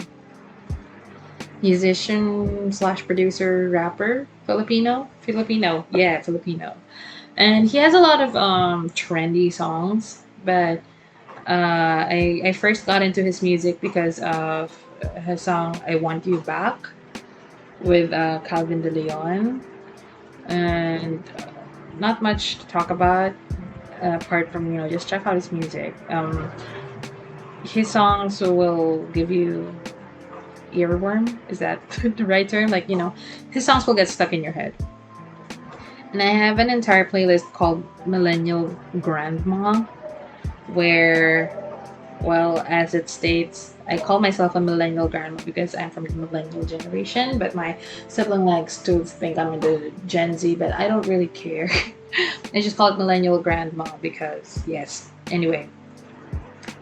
musician slash producer, rapper, Filipino. Yeah, Filipino. And he has a lot of trendy songs, but I first got into his music because of his song "I Want You Back" with Calvin De Leon, and not much to talk about apart from just check out his music. His songs will give you earworm. Is that the right term? Like his songs will get stuck in your head. And I have an entire playlist called Millennial Grandma. where, well, as it states, I call myself a millennial grandma because I'm from the millennial generation, but my sibling likes to think I'm in the Gen Z, but I don't really care. I just call it millennial grandma because, yes. Anyway,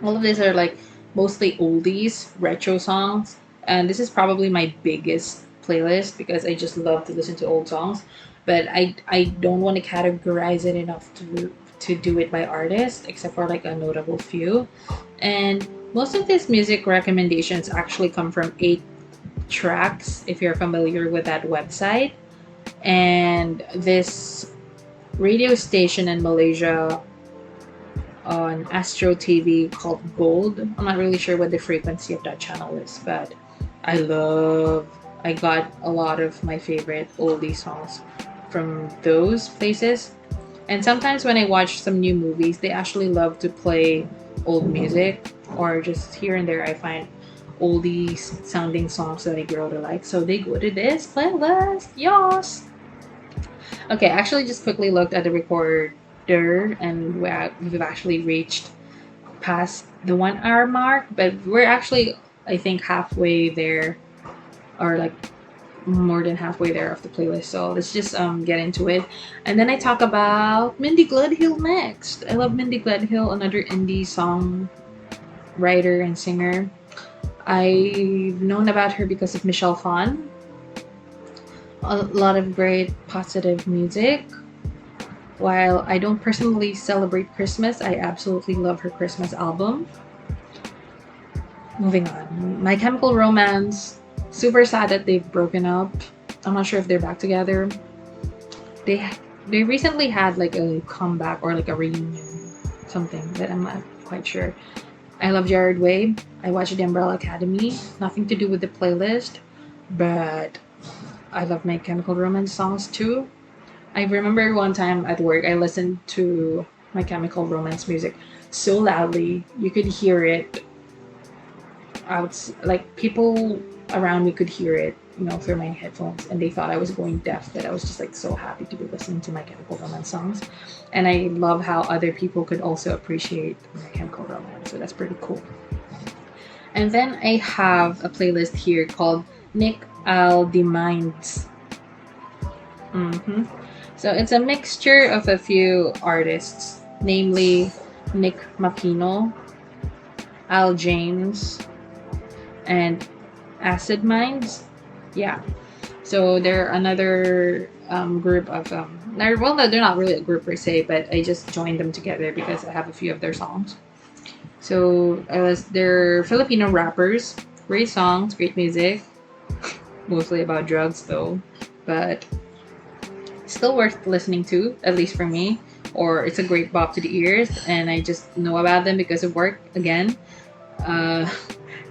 all of these are like mostly oldies, retro songs, and this is probably my biggest playlist because I just love to listen to old songs. But I don't want to categorize it enough to do it by artist, except for like a notable few. And most of these music recommendations actually come from 8 Tracks, if you're familiar with that website. And this radio station in Malaysia on Astro TV called Gold. I'm not really sure what the frequency of that channel is, but I got a lot of my favorite oldie songs from those places. And sometimes when I watch some new movies, they actually love to play old music, or just here and there I find oldie sounding songs that I grow to like. So they go to this playlist. Yes. Okay, I actually just quickly looked at the recorder, and we've actually reached past the 1 hour mark, but we're actually, I think, halfway there, or like more than halfway there of the playlist. So let's just get into it. And then I talk about Mindy Gledhill next. I love Mindy Gledhill, another indie song writer and singer. I've known about her because of Michelle Phan. A lot of great positive music. While I don't personally celebrate Christmas, I absolutely love her Christmas album. Moving on. My Chemical Romance. Super sad that they've broken up. I'm not sure if they're back together. They recently had like a comeback or like a reunion, something, but I'm not quite sure. I love Jared Way. I watched The Umbrella Academy. Nothing to do with the playlist, but I love My Chemical Romance songs too. I remember one time at work, I listened to My Chemical Romance music so loudly you could hear it out. Like people around me could hear it, through my headphones, and they thought I was going deaf. But I was just like so happy to be listening to My Chemical Romance songs, and I love how other people could also appreciate My Chemical Romance. So that's pretty cool. And then I have a playlist here called NikAl Dmind. So it's a mixture of a few artists, namely Nick Makino, Al James, and Acid Minds. Yeah. So they're another group of they're not really a group per se, but I just joined them together because I have a few of their songs. So they're Filipino rappers, great songs, great music, mostly about drugs though, but still worth listening to, at least for me. Or it's a great bop to the ears, and I just know about them because of work again.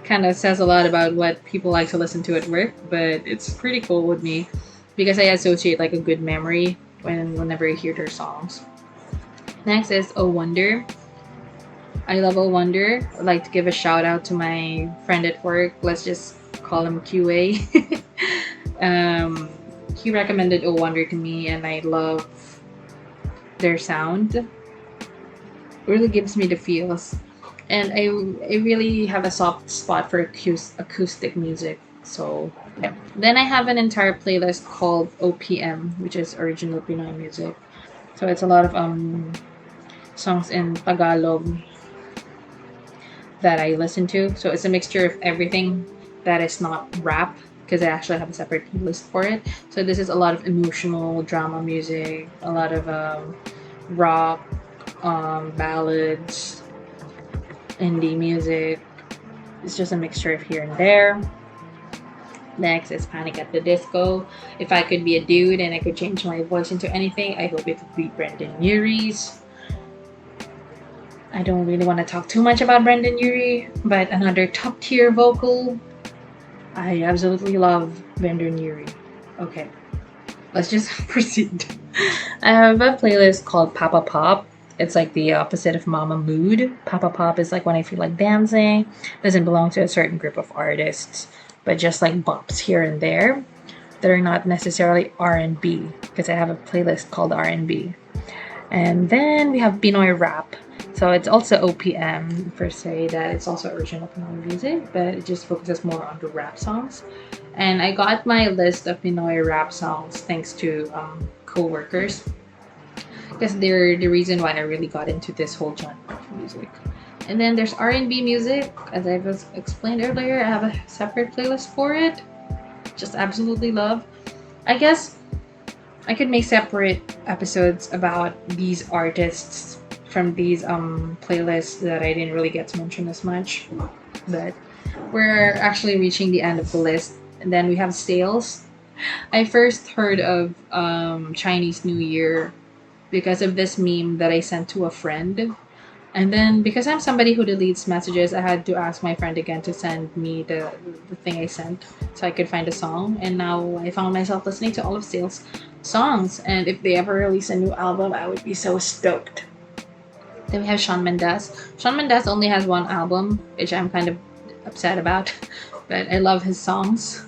Kind of says a lot about what people like to listen to at work, but it's pretty cool with me because I associate like a good memory whenever I hear their songs. Next is Oh Wonder. I love Oh Wonder. I'd like to give a shout out to my friend at work. Let's just call him QA. He recommended Oh Wonder to me, and I love their sound. It really gives me the feels. And I really have a soft spot for acoustic music. So, yeah. Then I have an entire playlist called OPM, which is Original Pinoy Music. So it's a lot of songs in Tagalog that I listen to. So it's a mixture of everything that is not rap, because I actually have a separate playlist for it. So this is a lot of emotional drama music, a lot of rock, ballads, indie music. It's just a mixture of here and there. Next is Panic at the Disco. If I could be a dude and I could change my voice into anything, I hope it would be Brendan Urie's. I don't really want to talk too much about Brendan Urie, but another top tier vocal. I absolutely love Brendan Urie. Okay, let's just proceed. I have a playlist called Papa Pop. It's like the opposite of Mama Mood. Papa Pop is like when I feel like dancing. Doesn't belong to a certain group of artists, but just like bops here and there that are not necessarily R&B, because I have a playlist called R&B. And then we have Pinoy Rap. So it's also OPM per se, that it's also original Pinoy music, but it just focuses more on the rap songs. And I got my list of Pinoy rap songs thanks to co-workers, because they're the reason why I really got into this whole genre of music. And then there's R&B music, as I was explained earlier. I have a separate playlist for it. Just absolutely love. I guess I could make separate episodes about these artists from these playlists that I didn't really get to mention as much. But we're actually reaching the end of the list. And then we have sales. I first heard of Chinese New Year because of this meme that I sent to a friend. And then because I'm somebody who deletes messages, I had to ask my friend again to send me the thing I sent so I could find a song. And now I found myself listening to all of Sale's songs. And if they ever release a new album, I would be so stoked. Then we have Shawn Mendes. Shawn Mendes only has one album, which I'm kind of upset about. But I love his songs.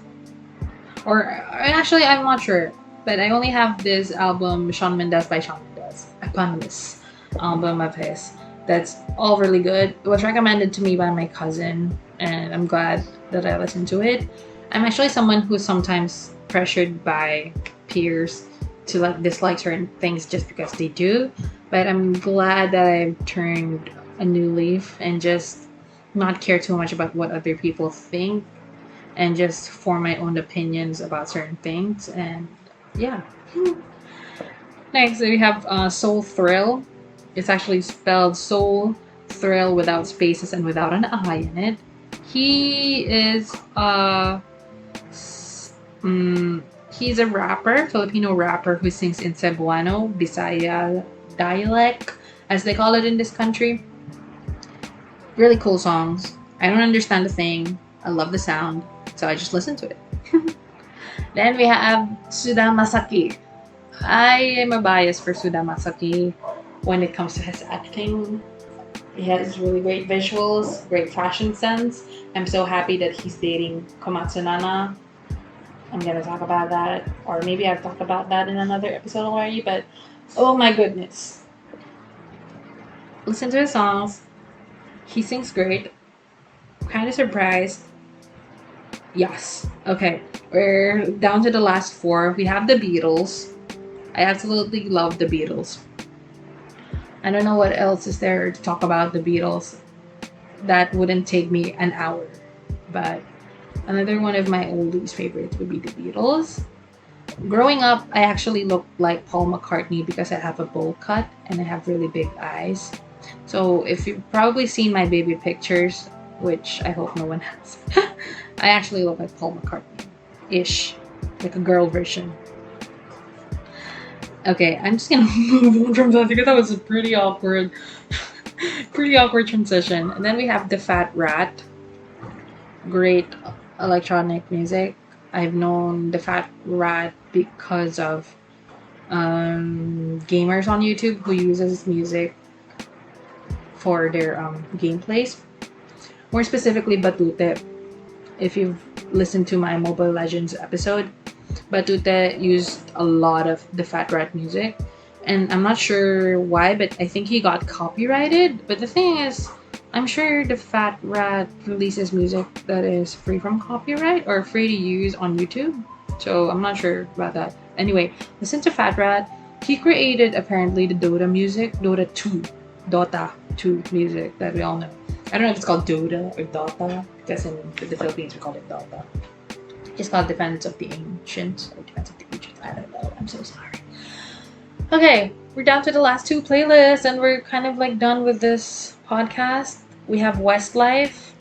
Or actually, I'm not sure. But I only have this album, Shawn Mendes by Shawn Mendes. Eponymous album of his. That's all really good. It was recommended to me by my cousin, and I'm glad that I listened to it. I'm actually someone who's sometimes pressured by peers to dislike certain things just because they do. But I'm glad that I've turned a new leaf and just not care too much about what other people think and just form my own opinions about certain things. And yeah. Next, we have Soulthrll. It's actually spelled Soulthrll without spaces and without an I in it. He is he's a rapper, Filipino rapper who sings in Cebuano, Bisaya dialect, as they call it in this country. Really cool songs. I don't understand a thing. I love the sound, so I just listen to it. Then we have Suda Masaki. I am a bias for Suda Masaki when it comes to his acting. He has really great visuals, great fashion sense. I'm so happy that he's dating Komatsu Nana. I'm gonna talk about that, or maybe I've talked about that in another episode already, but oh my goodness. Listen to his songs. He sings great. Kind of surprised. Yes. Okay. We're down to the last four. We have the Beatles. I absolutely love the Beatles. I don't know what else is there to talk about the Beatles. That wouldn't take me an hour. But another one of my oldies favorites would be the Beatles. Growing up, I actually looked like Paul McCartney because I have a bowl cut and I have really big eyes. So if you've probably seen my baby pictures, which I hope no one has, I actually look like Paul McCartney-ish, like a girl version. Okay, I'm just gonna move on from that because that was a pretty awkward transition. And then we have TheFatRat. Great electronic music. I've known TheFatRat because of gamers on YouTube who uses music for their gameplays. More specifically, Batute. If you've listened to my Mobile Legends episode, Batute used a lot of TheFatRat music. And I'm not sure why, but I think he got copyrighted. But the thing is, I'm sure TheFatRat releases music that is free from copyright or free to use on YouTube. So I'm not sure about that. Anyway, listen to FatRat. He created apparently the Dota music, Dota 2 music that we all know. I don't know if it's called Dota or Dota, because in the Philippines we call it Dota. It's called Defense of the Ancients or Defense of the Ancients. I don't know. I'm so sorry. Okay, we're down to the last two playlists and we're kind of done with this podcast. We have Westlife.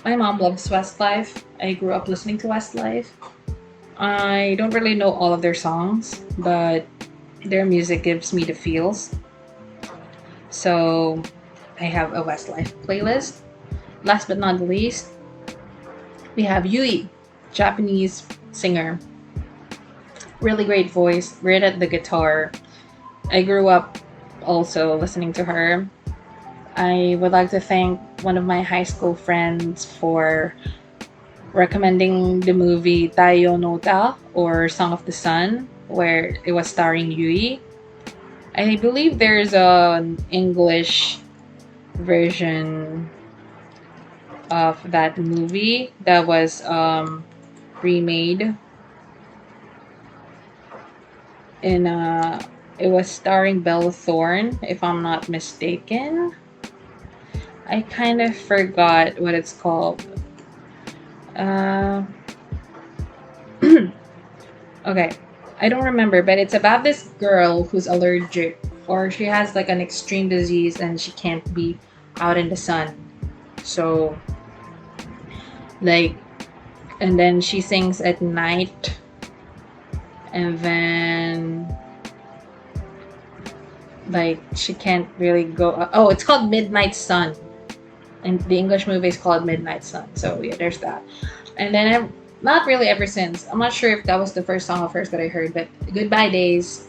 My mom loves Westlife. I grew up listening to Westlife. I don't really know all of their songs, but their music gives me the feels. So I have a Westlife playlist. Last but not least, we have Yui, Japanese singer. Really great voice, great at the guitar. I grew up also listening to her. I would like to thank one of my high school friends for recommending the movie Tayo no Ta, or Song of the Sun, where it was starring Yui. I believe there's an English version of that movie that was remade in it was starring Bella Thorne, if I'm not mistaken. I kind of forgot what it's called. Uh, okay, I don't remember, but it's about this girl who's allergic, or she has like an extreme disease and she can't be out in the sun. So, like, and then she sings at night, and then like she can't really go. Oh, it's called Midnight Sun, and the English movie is called Midnight Sun. So yeah, there's that. And then I've not really ever since. I'm not sure if that was the first song of hers that I heard, but Goodbye Days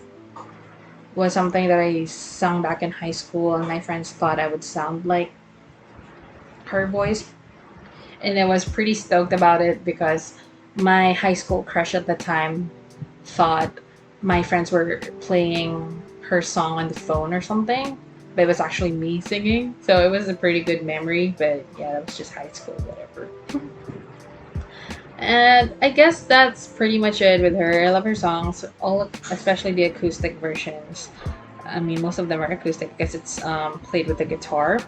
was something that I sung back in high school, and my friends thought I would sound like her voice, and I was pretty stoked about it because my high school crush at the time thought my friends were playing her song on the phone or something, but it was actually me singing. So it was a pretty good memory, but yeah, that was just high school, whatever. And I guess that's pretty much it with her. I love her songs, all especially the acoustic versions. I mean, most of them are acoustic because it's played with the guitar.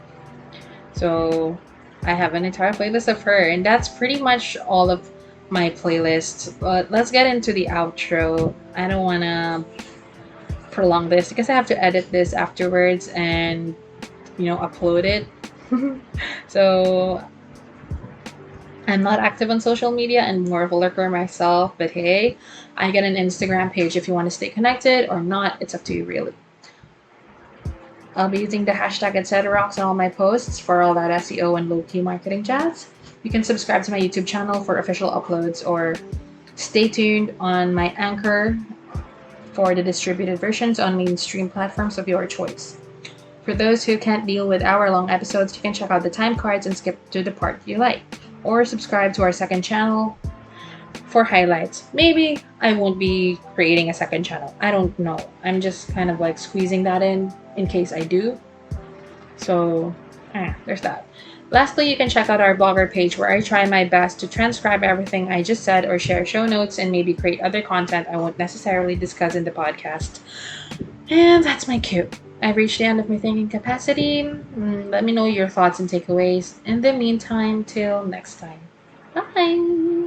So I have an entire playlist of her, and that's pretty much all of my playlist. But let's get into the outro. I don't want to prolong this because I have to edit this afterwards and upload it. So I'm not active on social media and more of a lurker myself, but hey, I get an Instagram page if you want to stay connected or not. It's up to you, really. I'll be using the hashtag @Ceterox on all my posts for all that SEO and low-key marketing jazz. You can subscribe to my YouTube channel for official uploads or stay tuned on my Anchor for the distributed versions on mainstream platforms of your choice. For those who can't deal with hour-long episodes, you can check out the time cards and skip to the part you like. Or subscribe to our second channel for highlights. Maybe I won't be creating a second channel. I don't know. I'm just kind of like squeezing that in case I do. So, there's that. Lastly, you can check out our blogger page where I try my best to transcribe everything I just said or share show notes and maybe create other content I won't necessarily discuss in the podcast. And that's my cue. I've reached the end of my thinking capacity. Let me know your thoughts and takeaways. In the meantime, till next time. Bye!